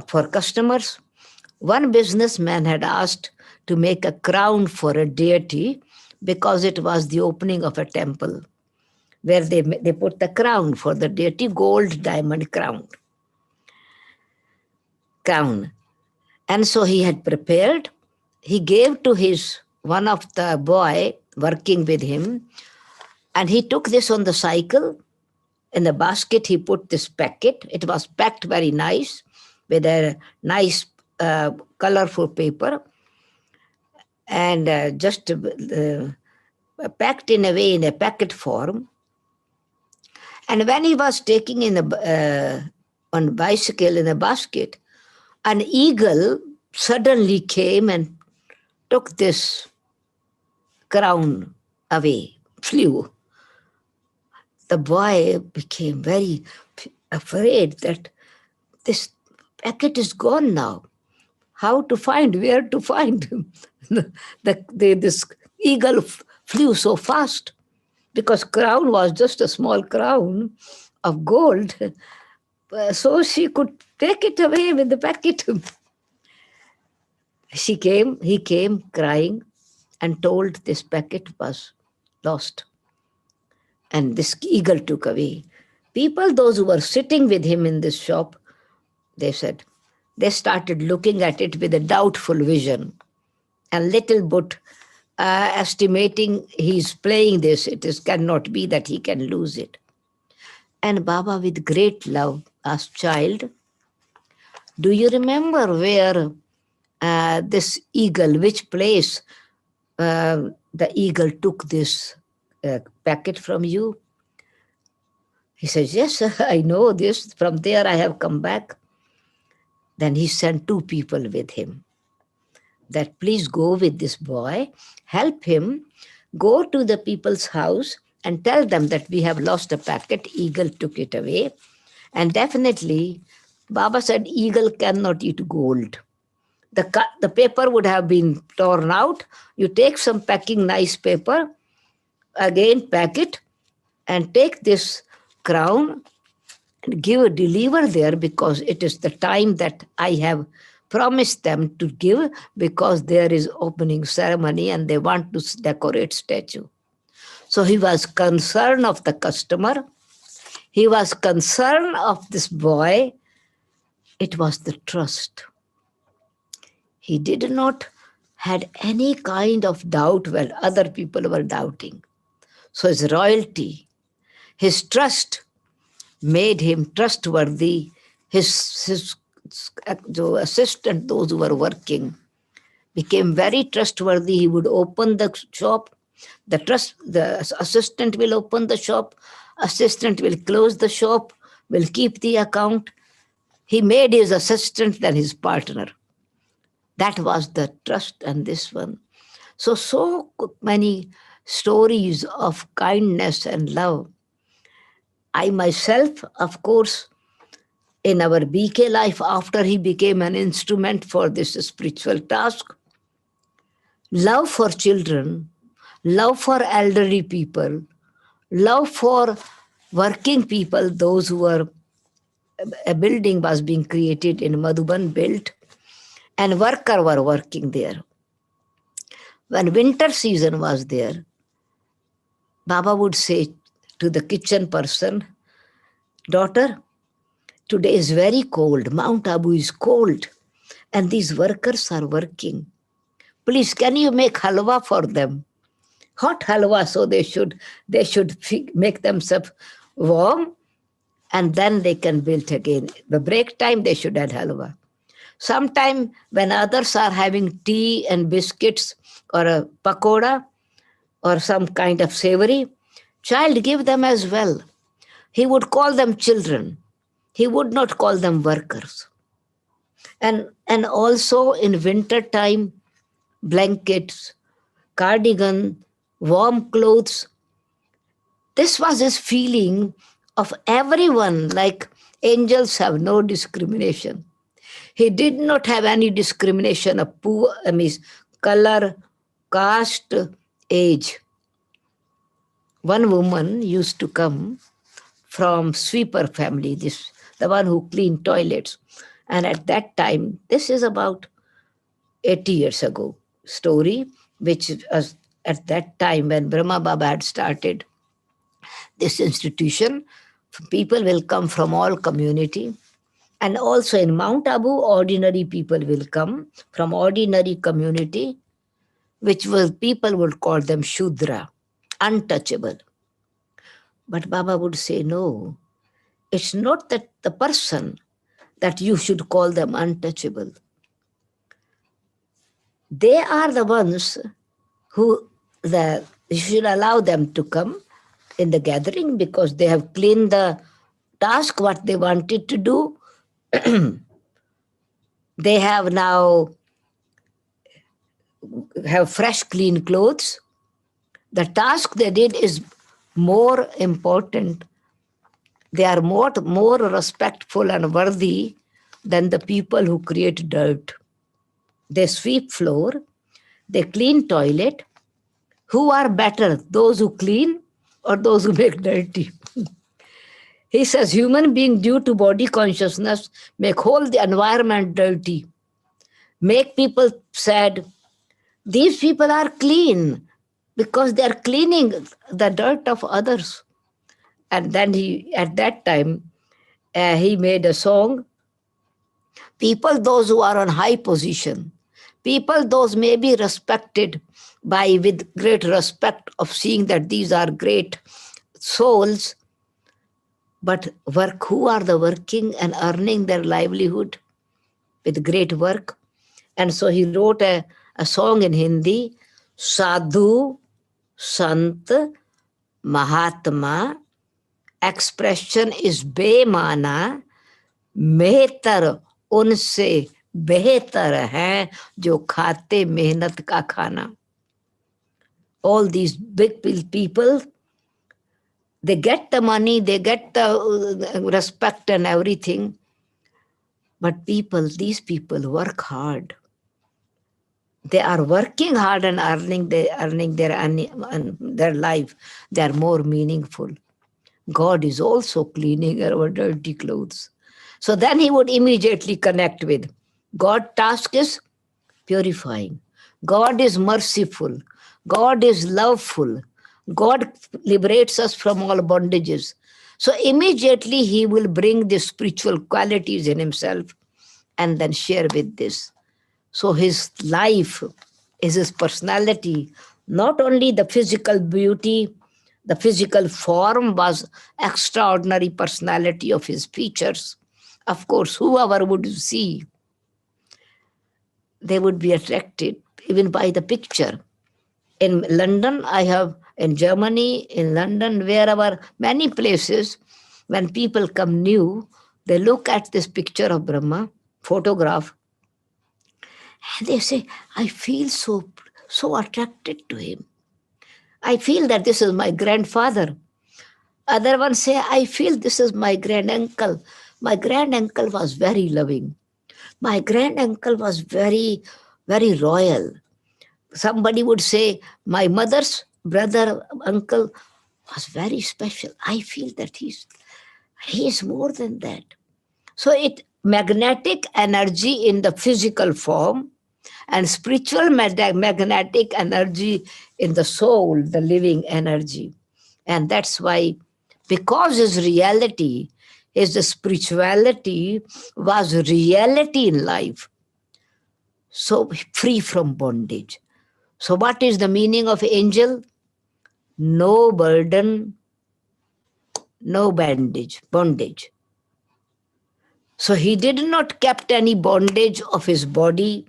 Speaker 1: for customers. One businessman had asked to make a crown for a deity because it was the opening of a temple where they put the crown for the deity, gold diamond crown. And so he had prepared. He gave to his one of the boy working with him, and he took this on the cycle. In the basket, he put this packet. It was packed very nice with a nice colorful paper and just packed in a way in a packet form. And when he was taking in on bicycle in a basket, an eagle suddenly came and took this crown away, flew. The boy became very afraid that this packet is gone now. How to find, where to find him? This eagle flew so fast because crown was just a small crown of gold. So she could take it away with the packet. He came crying and told this packet was lost. And this eagle took away. People, those who were sitting with him in this shop, they said, they started looking at it with a doubtful vision and little bit estimating he's playing this. Cannot be that he can lose it. And Baba, with great love, asked, child, do you remember where this eagle, which place the eagle took this packet from you? He says, yes, I know this. From there I have come back. Then he sent two people with him. That please go with this boy, help him, go to the people's house and tell them that we have lost a packet, eagle took it away. And definitely, Baba said, eagle cannot eat gold. The paper would have been torn out. You take some packing nice paper, again pack it, and take this crown and deliver there, because it is the time that I have promised them to give, because there is opening ceremony and they want to decorate statue. So he was concerned of the customer. He was concerned of this boy. It was the trust. He did not had any kind of doubt when other people were doubting. So his royalty, his trust made him trustworthy. His assistant, those who were working, became very trustworthy. He would open the shop. The assistant will open the shop. Assistant will close the shop. Will keep the account. He made his assistant then his partner. That was the trust, and this one. So many stories of kindness and love. I myself, of course, in our BK life, after he became an instrument for this spiritual task, love for children, love for elderly people, love for working people, those who were, a building was being created in Madhuban, built, and workers were working there. When winter season was there, Baba would say to the kitchen person, daughter, today is very cold, Mount Abu is cold, and these workers are working. Please, can you make halwa for them? hot halwa, so they should make themselves warm, and then they can build again. The break time they should add halwa. Sometime when others are having tea and biscuits or a pakoda or some kind of savory, child give them as well. He would call them children. He would not call them workers. And also in winter time, blankets, cardigan, warm clothes. This was his feeling of everyone, like angels have no discrimination. He did not have any discrimination of poor, I mean, color, caste, age. One woman used to come from sweeper family, this the one who cleaned toilets. And at that time, this is about 80 years ago story, which was at that time when Brahma Baba had started this institution. People will come from all community. And also in Mount Abu, ordinary people will come from ordinary community, which was people would call them Shudra, untouchable. But Baba would say, no, it's not that the person that you should call them untouchable. They are the ones who you should allow them to come in the gathering because they have cleaned the task what they wanted to do. They have now have fresh clean clothes. The task they did is more important. They are more respectful and worthy than the people who create dirt. They sweep floor, they clean toilet. Who are better, those who clean or those who make dirty? He says human being due to body consciousness make whole the environment dirty, make people sad. These people are clean because they are cleaning the dirt of others. And then he, at that time, he made a song. People, those who are on high position, people, those may be respected by with great respect of seeing that these are great souls, but work who are the working and earning their livelihood with great work. And so he wrote a song in Hindi, Sadhu, Sant, Mahatma, expression is बेमाना मेहतर उनसे बेहतर हैं जो खाते मेहनत का खाना. All these big people, they get the money, they get the respect and everything, but these people work hard. They are working hard and earning their life. They are more meaningful. God is also cleaning our dirty clothes. So then he would immediately connect with God's task is purifying. God is merciful. God is loveful. God liberates us from all bondages. So immediately he will bring the spiritual qualities in himself and then share with this. So his life is his personality, not only the physical beauty, the physical form was extraordinary personality of his features. Of course, whoever would see, they would be attracted even by the picture. In London, I have in Germany, in London, wherever, many places, when people come new, they look at this picture of Brahma, photograph, and they say, I feel so attracted to him. I feel that this is my grandfather. Other ones say, I feel this is my granduncle. My granduncle was very loving. My granduncle was very royal. Somebody would say, my mother's brother, uncle was very special. I feel that he is more than that. So it magnetic energy in the physical form and spiritual magnetic energy in the soul, the living energy. And that's why, because his reality, his spirituality was reality in life, so free from bondage. So what is the meaning of angel? no burden, no bondage. So he did not kept any bondage of his body.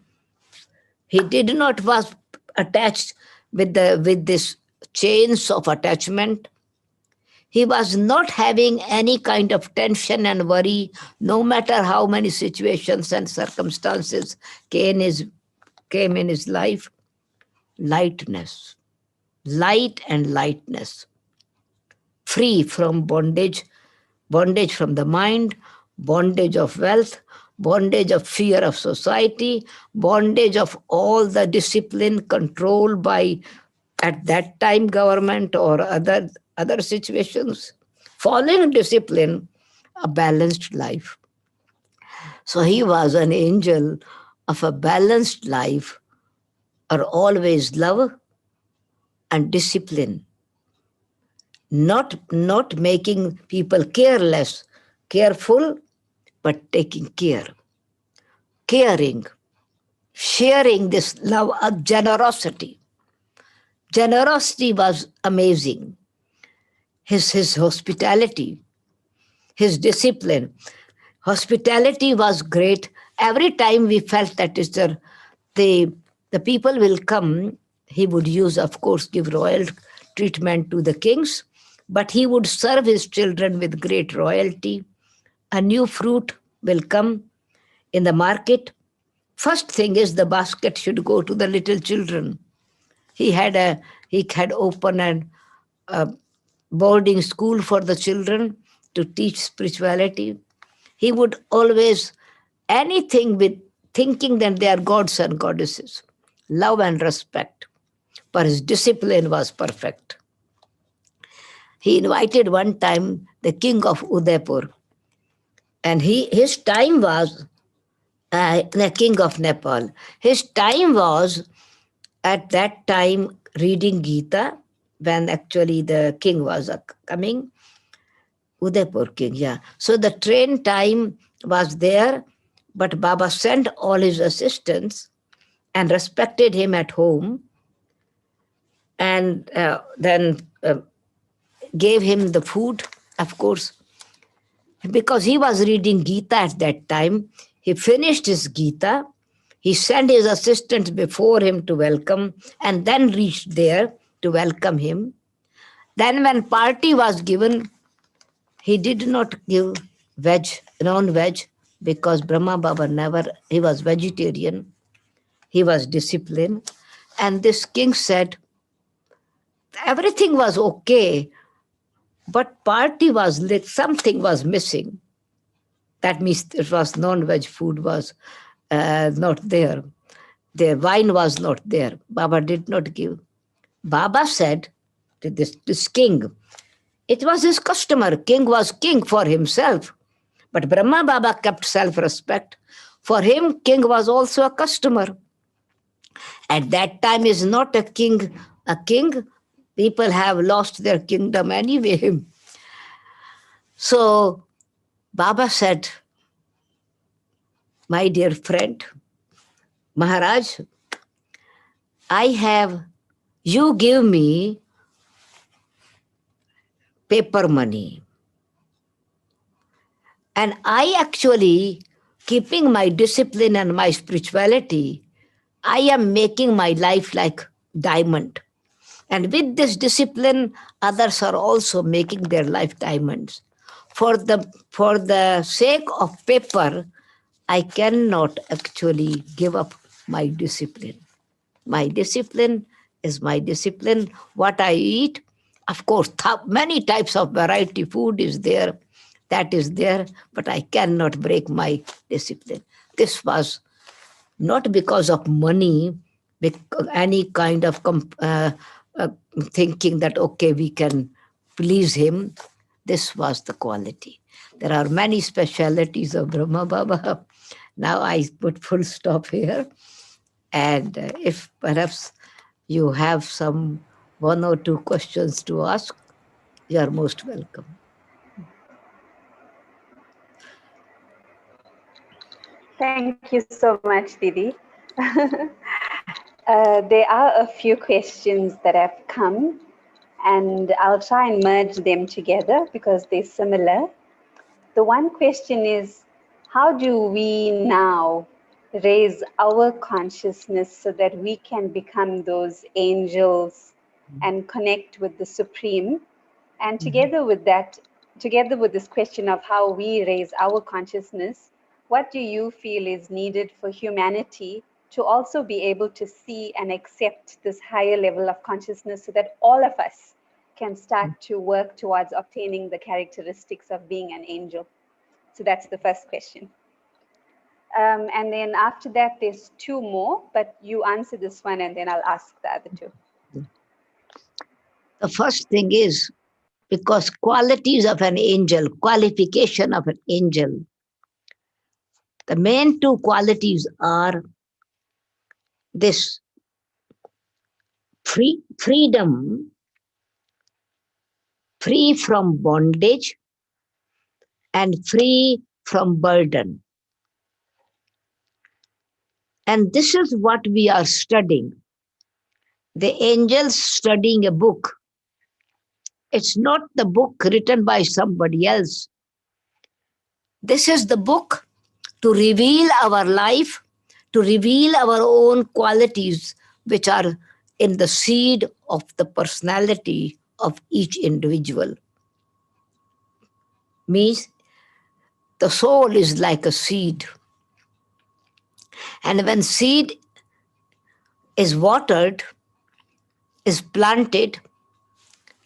Speaker 1: He did not was attached with this chains of attachment. He was not having any kind of tension and worry, no matter how many situations and circumstances came in his life. Lightness, light and lightness, free from bondage, bondage from the mind, bondage of wealth, bondage of fear of society, bondage of all the discipline controlled by at that time government or other situations. Following discipline, a balanced life. So he was an angel of a balanced life, or always love and discipline, not making people careless, careful, but taking care, caring, sharing this love of generosity. Generosity was amazing. His hospitality, his discipline. Hospitality was great. Every time we felt that is the, the people will come, he would use, of course, give royal treatment to the kings, but he would serve his children with great royalty. A new fruit will come in the market. First thing is the basket should go to the little children. He had opened a boarding school for the children to teach spirituality. He would always anything with thinking that they are gods and goddesses, love and respect. But his discipline was perfect. He invited one time the king of Udaipur, and his time was the king of Nepal. His time was at that time reading Gita when actually the king was coming. Udaipur king, yeah. So the train time was there, but Baba sent all his assistants and respected him at home, and then gave him the food, of course, because he was reading Gita at that time. He finished his Gita. He sent his assistants before him to welcome, and then reached there to welcome him. Then, when party was given, he did not give veg, non-veg, because Brahma Baba never, he was vegetarian, he was disciplined. And this king said, everything was okay, but party was lit, something was missing. That means it was non-veg food was not there. The wine was not there. Baba did not give. Baba said to this king, it was his customer. King was king for himself. But Brahma Baba kept self-respect. For him, king was also a customer. At that time is not a king. A king, people have lost their kingdom anyway. So Baba said, my dear friend, Maharaj, you give me paper money. And I actually, keeping my discipline and my spirituality, I am making my life like diamond. And with this discipline, others are also making their life diamonds. For the sake of paper, I cannot actually give up my discipline. My discipline is my discipline. What I eat, of course, many types of variety food is there, that is there, but I cannot break my discipline. This was not because of money, any kind of uh, thinking that, okay, we can please him. This was the quality. There are many specialities of Brahma Baba. Now I put full stop here. And if perhaps you have some one or two questions to ask, you are most welcome.
Speaker 2: Thank you so much, Didi. There are a few questions that have come, and I'll try and merge them together because they're similar. The one question is, how do we now raise our consciousness so that we can become those angels and connect with the Supreme? And together with that, together with this question of how we raise our consciousness, what do you feel is needed for humanity to also be able to see and accept this higher level of consciousness so that all of us can start to work towards obtaining the characteristics of being an angel? So that's the first question. And then after that, there's two more, but you answer this one and then I'll ask the other two.
Speaker 1: The first thing is because qualities of an angel, qualification of an angel, the main two qualities are this freedom, free from bondage and free from burden. And this is what we are studying. The angels studying a book. It's not the book written by somebody else. This is the book to reveal our life, to reveal our own qualities, which are in the seed of the personality of each individual. Means the soul is like a seed. And when seed is watered, is planted,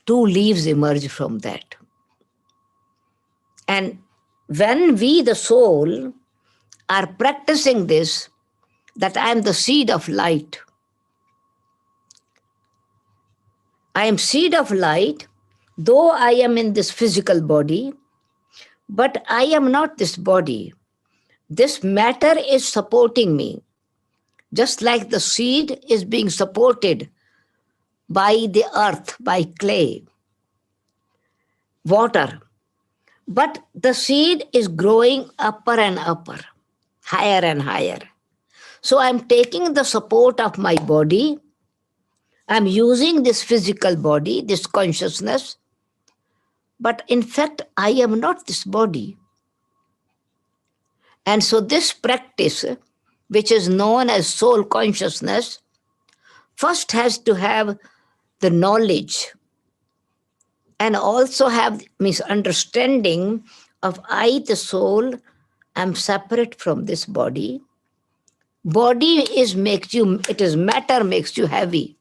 Speaker 1: two leaves emerge from that. And when we, the soul, are practicing this, that I am the seed of light, I am seed of light, though I am in this physical body, but I am not this body. This matter is supporting me, just like the seed is being supported by the earth, by clay, water. But the seed is growing upper and upper, higher and higher. So I'm taking the support of my body. I'm using this physical body, this consciousness. But in fact, I am not this body. And so this practice, which is known as soul consciousness, first has to have the knowledge and also have misunderstanding of I, the soul, am separate from this body. Body is makes you, it is matter makes you heavy.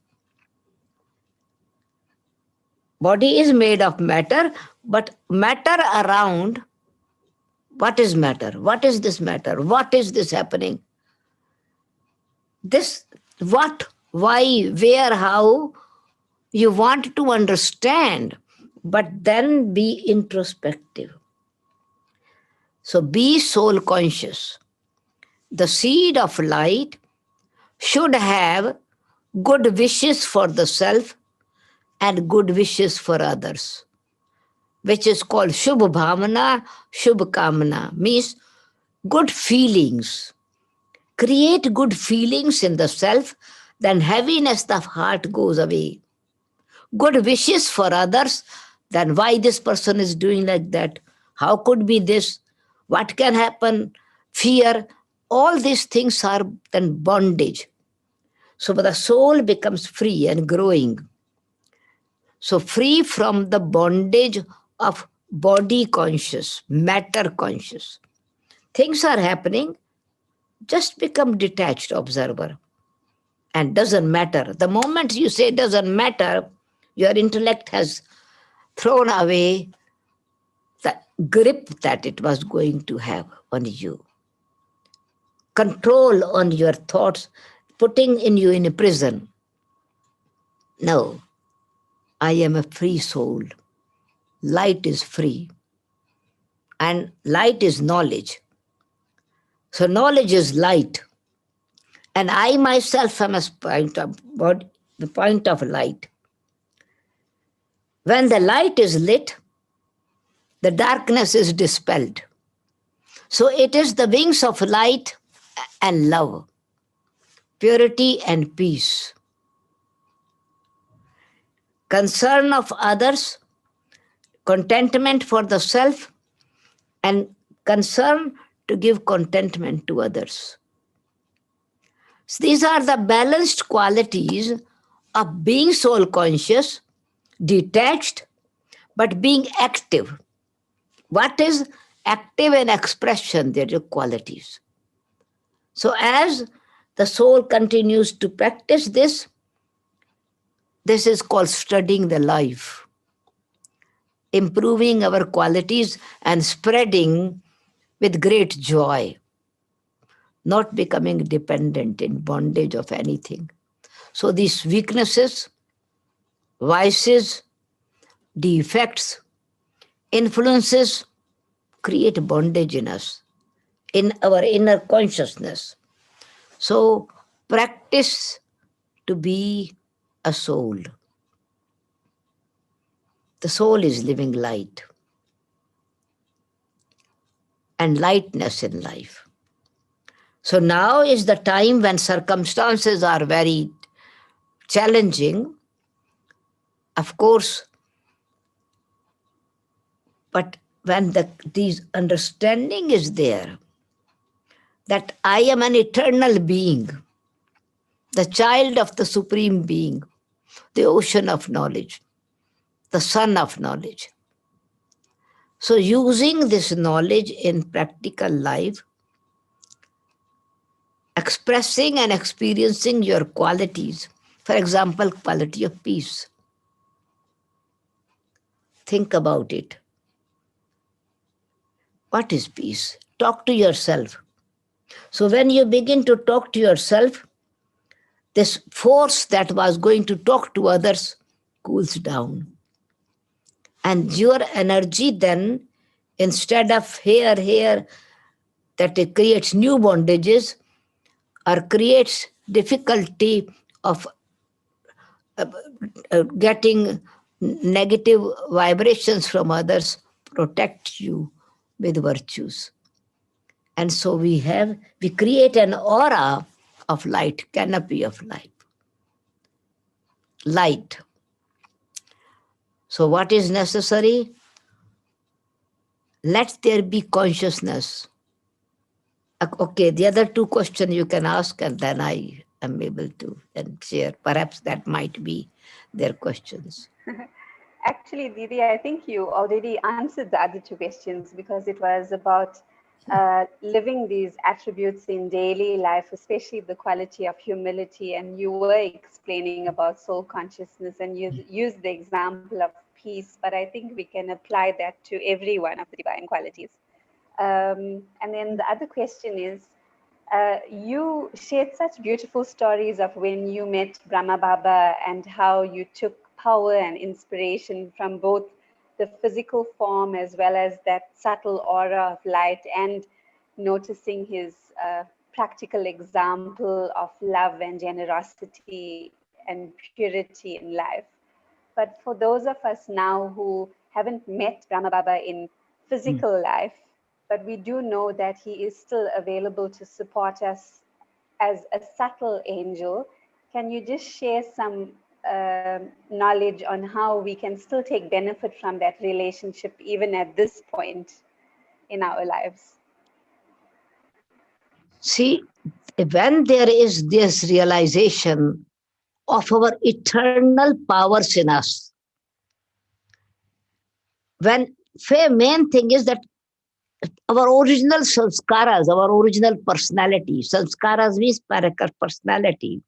Speaker 1: Body is made of matter, but matter around, what is matter? What is this matter? What is this happening? This, what, why, where, how, you want to understand, but then be introspective. So be soul conscious. The seed of light should have good wishes for the self and good wishes for others, which is called Shubh Bhavana, Shubh Kamana, means good feelings. Create good feelings in the self, then heaviness of heart goes away. Good wishes for others, then why this person is doing like that? How could be this? What can happen? Fear. All these things are then bondage. So the soul becomes free and growing. So free from the bondage of body conscious, matter conscious. Things are happening, just become detached observer. And doesn't matter. The moment you say doesn't matter, your intellect has thrown away the grip that it was going to have on you. Control on your thoughts, putting in you in a prison. No, I am a free soul. Light is free. And light is knowledge. So knowledge is light. And I myself am a the point of light. When the light is lit, the darkness is dispelled. So it is the wings of light and love, purity and peace. concern of others, contentment for the self, and concern to give contentment to others. So these are the balanced qualities of being soul conscious, detached, but being active. What is active in expression? There are qualities. So as the soul continues to practice this, this is called studying the life, improving our qualities and spreading with great joy, not becoming dependent in bondage of anything. So these weaknesses, vices, defects, influences create bondage in us, in our inner consciousness. So practice to be a soul. The soul is living light and lightness in life. So now is the time when circumstances are very challenging, of course, but when this understanding is there that I am an eternal being, the child of the Supreme Being, the ocean of knowledge, the sun of knowledge. So using this knowledge in practical life, expressing and experiencing your qualities, for example, quality of peace. Think about it. What is peace? Talk to yourself. So when you begin to talk to yourself, this force that was going to talk to others cools down. And your energy then, instead of here, that it creates new bondages or creates difficulty of getting negative vibrations from others, protect you with virtues. And so we create an aura of light, canopy of light. Light. So what is necessary? Let there be consciousness. Okay, the other two questions you can ask, and then I am able to then share. Perhaps that might be their questions.
Speaker 2: Actually, Didi, I think you already answered the other two questions because it was about living these attributes in daily life, especially the quality of humility. And you were explaining about soul consciousness and you used the example of peace, but I think we can apply that to every one of the divine qualities. And then the other question is, you shared such beautiful stories of when you met Brahma Baba and how you took power and inspiration from both the physical form as well as that subtle aura of light, and noticing his practical example of love and generosity and purity in life. But for those of us now who haven't met Brahma Baba in physical life, but we do know that he is still available to support us as a subtle angel. Can you just share some knowledge on how we can still take benefit from that relationship even at this point in our lives?
Speaker 1: See, when there is this realization of our eternal powers in us, when main thing is that our original sanskaras, our original personality, sanskaras means personality,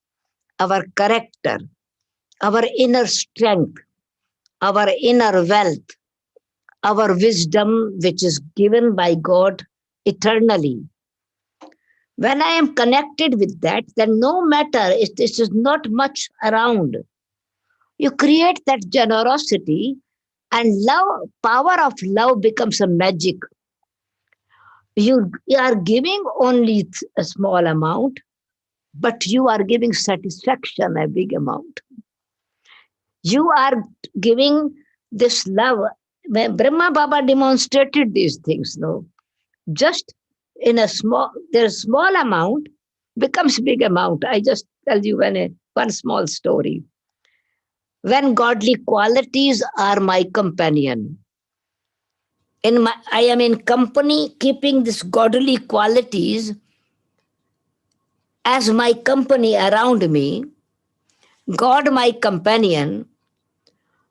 Speaker 1: our character, our inner strength, our inner wealth, our wisdom, which is given by God eternally. When I am connected with that, then no matter if this is not much around, you create that generosity, and love, power of love becomes a magic. You are giving only a small amount, but you are giving satisfaction a big amount. You are giving this love. When Brahma Baba demonstrated these things, no, just in a small, there's small amount becomes big amount. I just tell you one small story. when godly qualities are my companion. I am in company keeping these godly qualities as my company around me, God my companion,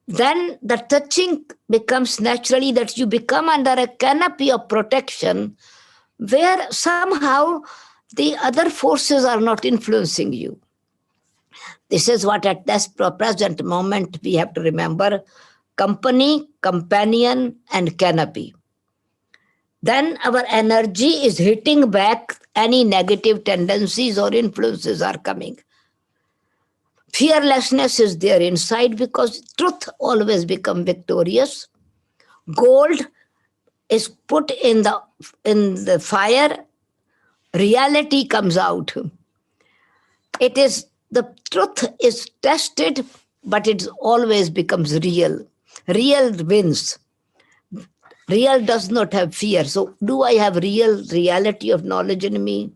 Speaker 1: then the touching becomes naturally that you become under a canopy of protection where somehow the other forces are not influencing you. This is what at this present moment we have to remember: company, companion, and canopy. Then our energy is hitting back any negative tendencies or influences are coming. Fearlessness is there inside because truth always becomes victorious. Gold is put in the fire, reality comes out. It is the truth is tested, but it always becomes real. Real wins. Real does not have fear. So, do I have real reality of knowledge in me?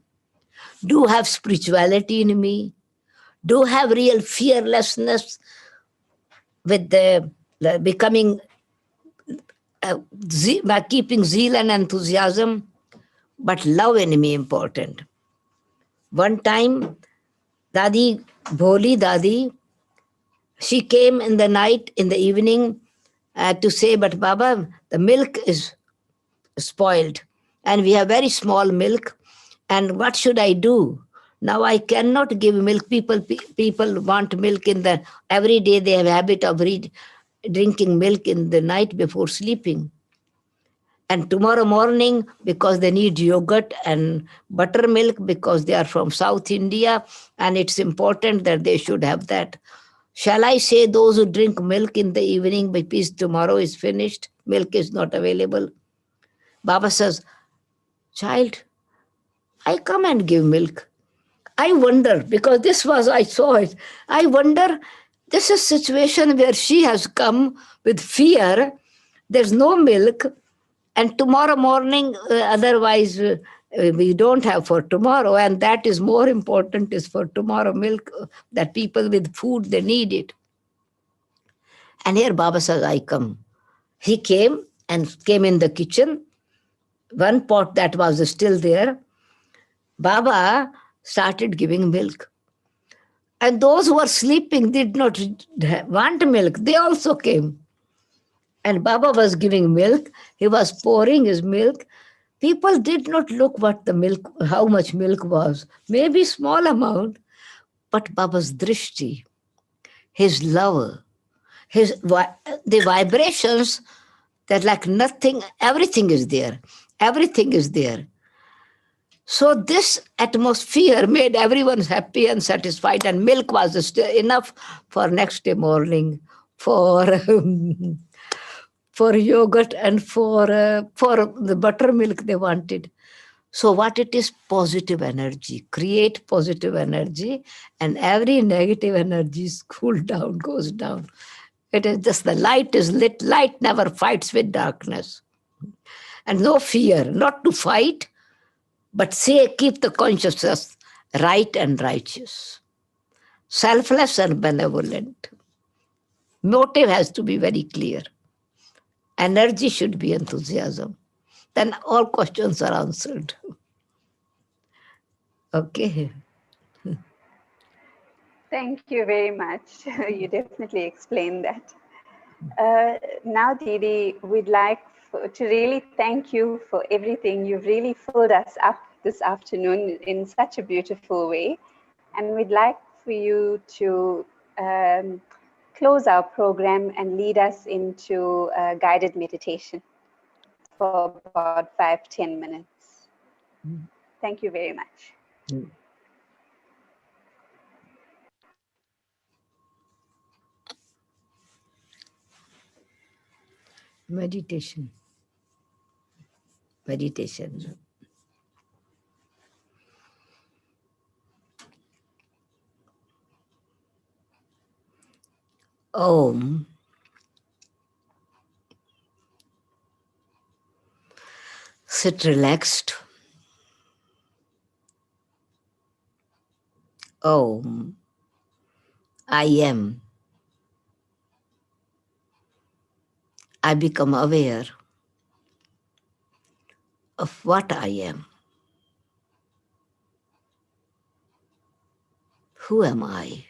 Speaker 1: Do have spirituality in me? Do have real fearlessness with the becoming by keeping zeal and enthusiasm, but love in me important. One time, Dadi, Bholi Dadi, she came in the night, in the evening, to say, but Baba, the milk is spoiled, and we have very small milk, and what should I do? Now I cannot give milk. People want milk in the every day. They have habit of drinking milk in the night before sleeping. And tomorrow morning, because they need yogurt and buttermilk because they are from South India, and it's important that they should have that. Shall I say those who drink milk in the evening because tomorrow is finished, milk is not available? Baba says, child, I come and give milk. I wonder, because this was, I saw it, I wonder, this is a situation where she has come with fear, there's no milk, and tomorrow morning, otherwise, we don't have for tomorrow, and that is more important is for tomorrow milk, that people with food, they need it. And here Baba says, I come. He came and came in the kitchen. One pot that was still there, Baba started giving milk. And those who were sleeping did not want milk. They also came. And Baba was giving milk. He was pouring his milk. People did not look what the milk, how much milk was. Maybe small amount, but Baba's drishti, his love, the vibrations, that like nothing, everything is there. Everything is there. So this atmosphere made everyone happy and satisfied, and milk was still enough for next day morning, for for yogurt and for the buttermilk they wanted. So what it is? Positive energy. Create positive energy, and every negative energy is cooled down, goes down. It is just the light is lit. Light never fights with darkness, and no fear. Not to fight, but say, keep the consciousness right and righteous, selfless and benevolent. Motive has to be very clear. Energy should be enthusiasm. Then all questions are answered. Okay.
Speaker 2: Thank you very much. You definitely explained that. Now, Didi, we'd like to really thank you for everything. You've really filled us up this afternoon in such a beautiful way. And we'd like for you to close our program and lead us into a guided meditation for about 5-10 minutes. Thank you very much.
Speaker 1: Meditation. Meditation. Om. Sit relaxed. Om. I am. I become aware of what I am. Who am I?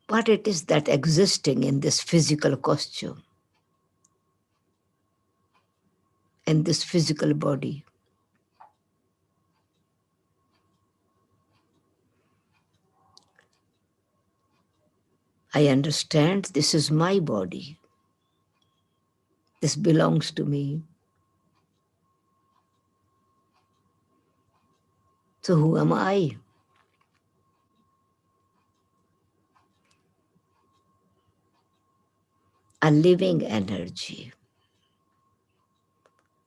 Speaker 1: What it is that existing in this physical costume, in this physical body. I understand this is my body. This belongs to me. So who am I? A living energy,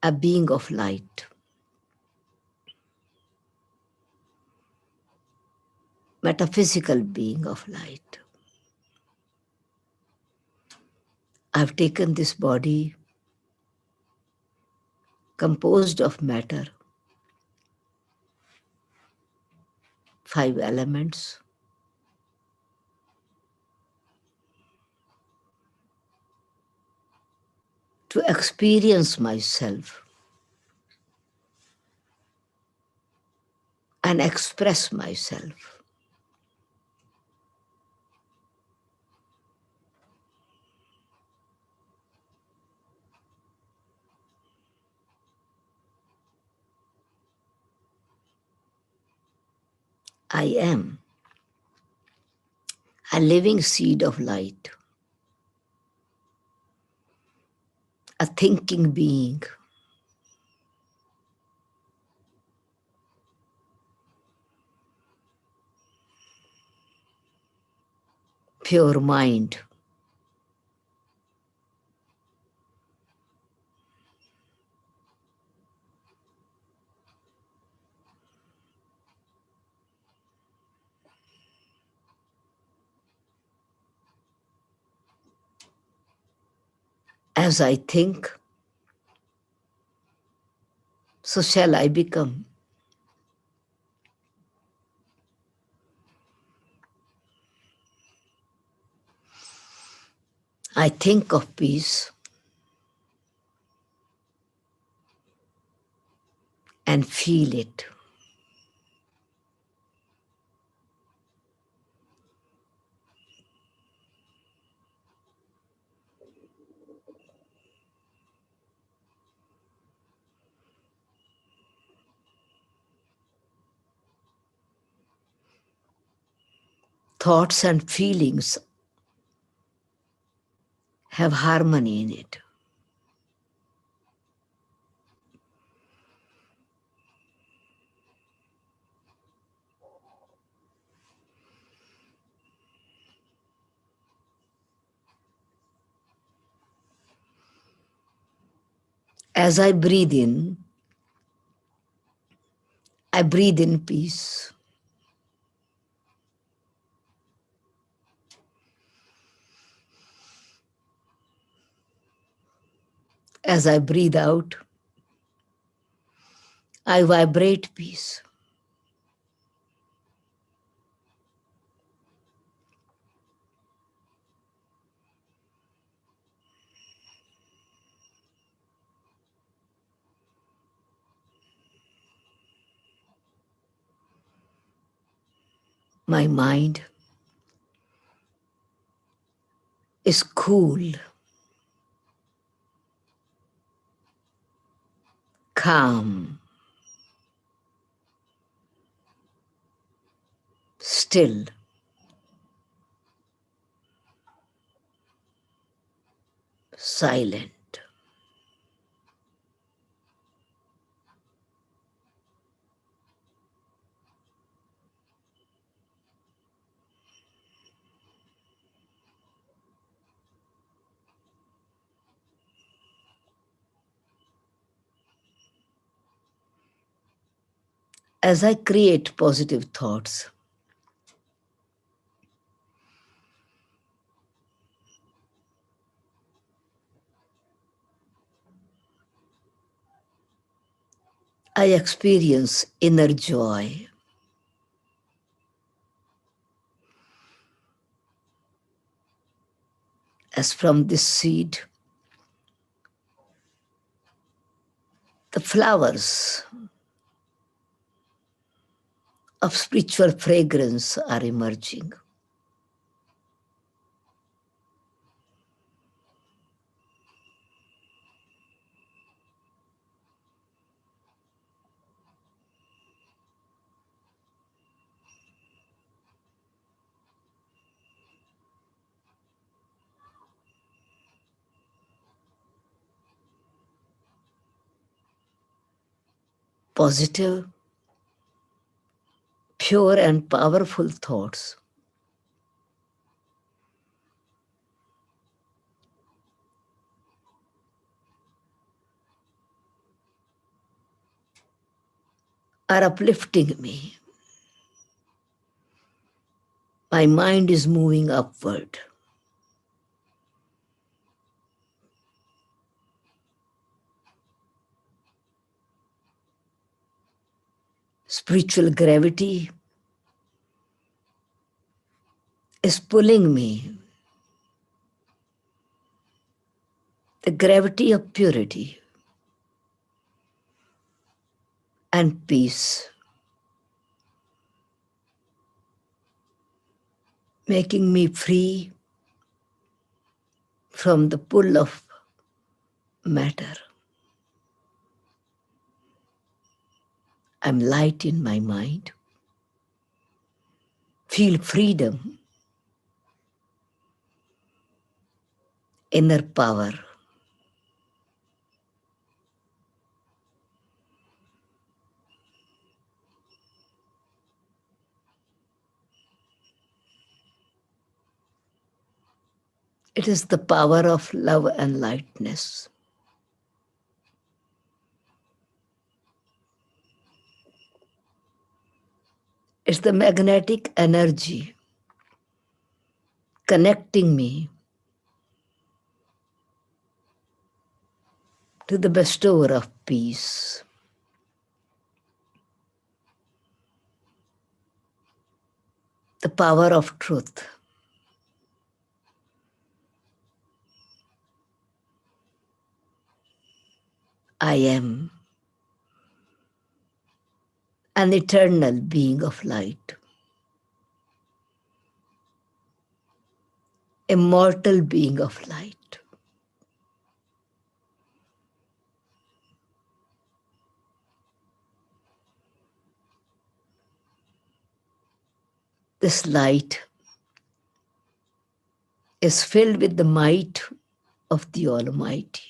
Speaker 1: a being of light, metaphysical being of light. I've taken this body composed of matter, 5 elements, to experience myself and express myself. I am a living seed of light, a thinking being, pure mind. As I think, so shall I become. I think of peace and feel it. Thoughts and feelings have harmony in it. As I breathe in peace. As I breathe out, I vibrate peace. My mind is cool, calm, still, silent. As I create positive thoughts, I experience inner joy. as from this seed, the flowers of spiritual fragrance are emerging. Positive, pure, and powerful thoughts are uplifting me. My mind is moving upward. Spiritual gravity is pulling me. The gravity of purity and peace, making me free from the pull of matter. I'm light in my mind. Feel freedom, inner power. It is the power of love and lightness. It's the magnetic energy connecting me to the bestower of peace. The power of truth. I am an eternal being of light, immortal being of light. This light is filled with the might of the Almighty.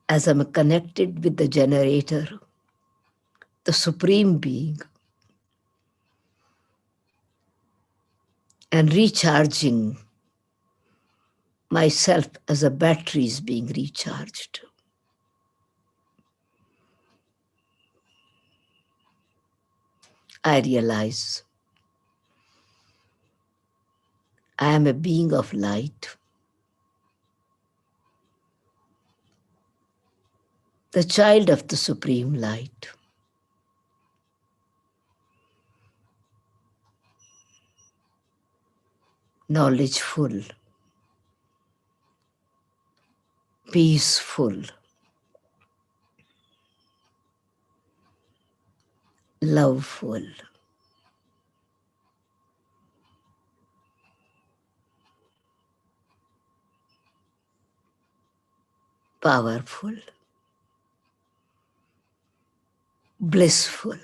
Speaker 1: As I'm connected with the generator, the supreme being, and recharging myself as a battery is being recharged. I realize I am a being of light, the child of the supreme light, knowledgeful, peaceful, loveful, powerful, blissful.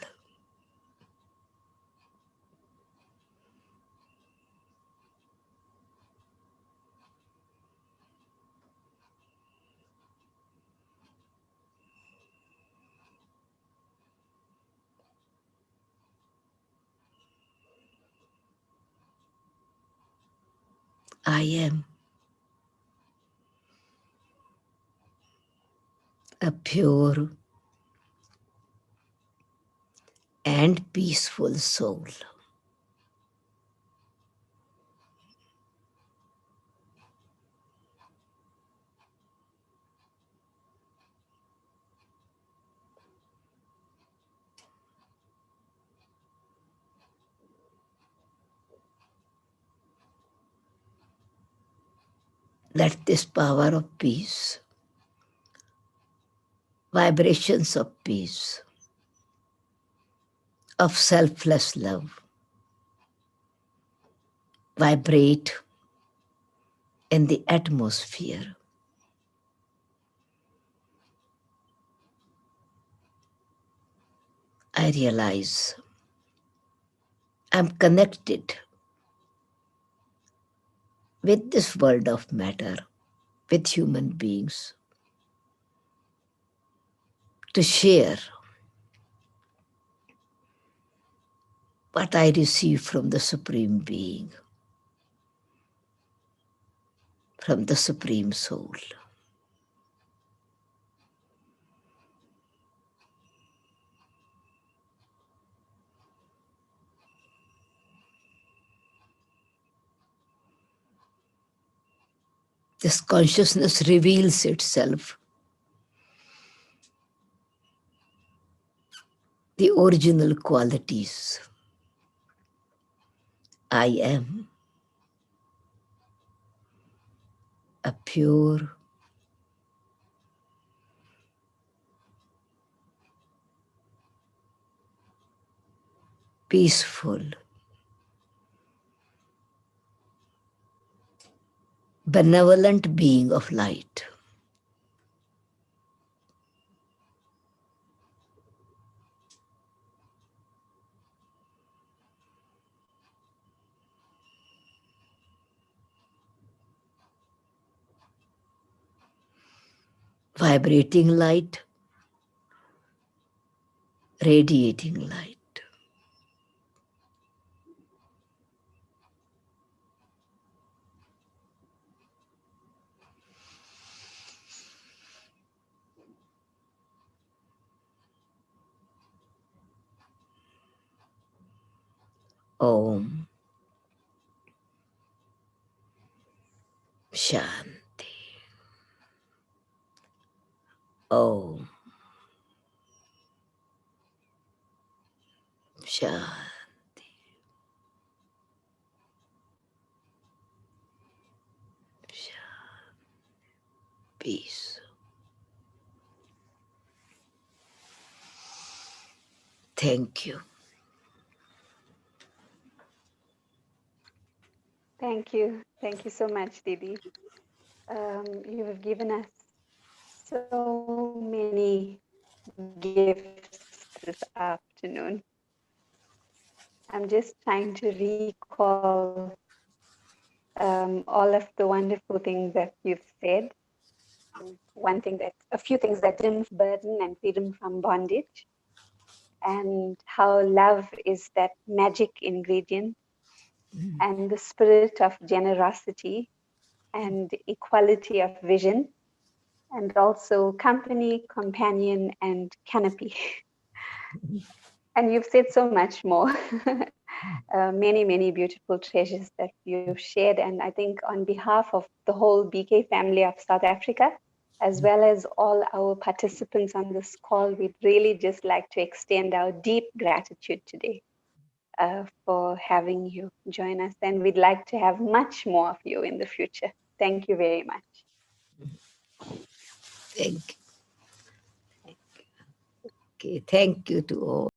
Speaker 1: I am a pure and peaceful soul. Let this power of peace, vibrations of peace, of selfless love, vibrate in the atmosphere. I realize I'm connected with this world of matter, with human beings, to share what I receive from the Supreme Being, from the Supreme Soul. This consciousness reveals itself, the original qualities. I am a pure, peaceful, benevolent being of light. Vibrating light, radiating light. Om Shanti. Om Shanti. Peace. Thank you.
Speaker 2: Thank you. Thank you so much, Didi. You have given us so many gifts this afternoon. I'm just trying to recall all of the wonderful things that you've said. A few things that freedom from burden and freedom from bondage, and how love is that magic ingredient, and the spirit of generosity and equality of vision, and also company, companion, and canopy. And you've said so much more. Many, many beautiful treasures that you've shared. And I think on behalf of the whole BK family of South Africa, as well as all our participants on this call, we'd really just like to extend our deep gratitude today for having you join us. And we'd like to have much more of you in the future. Thank you very much.
Speaker 1: Thank you. Okay, thank you to all.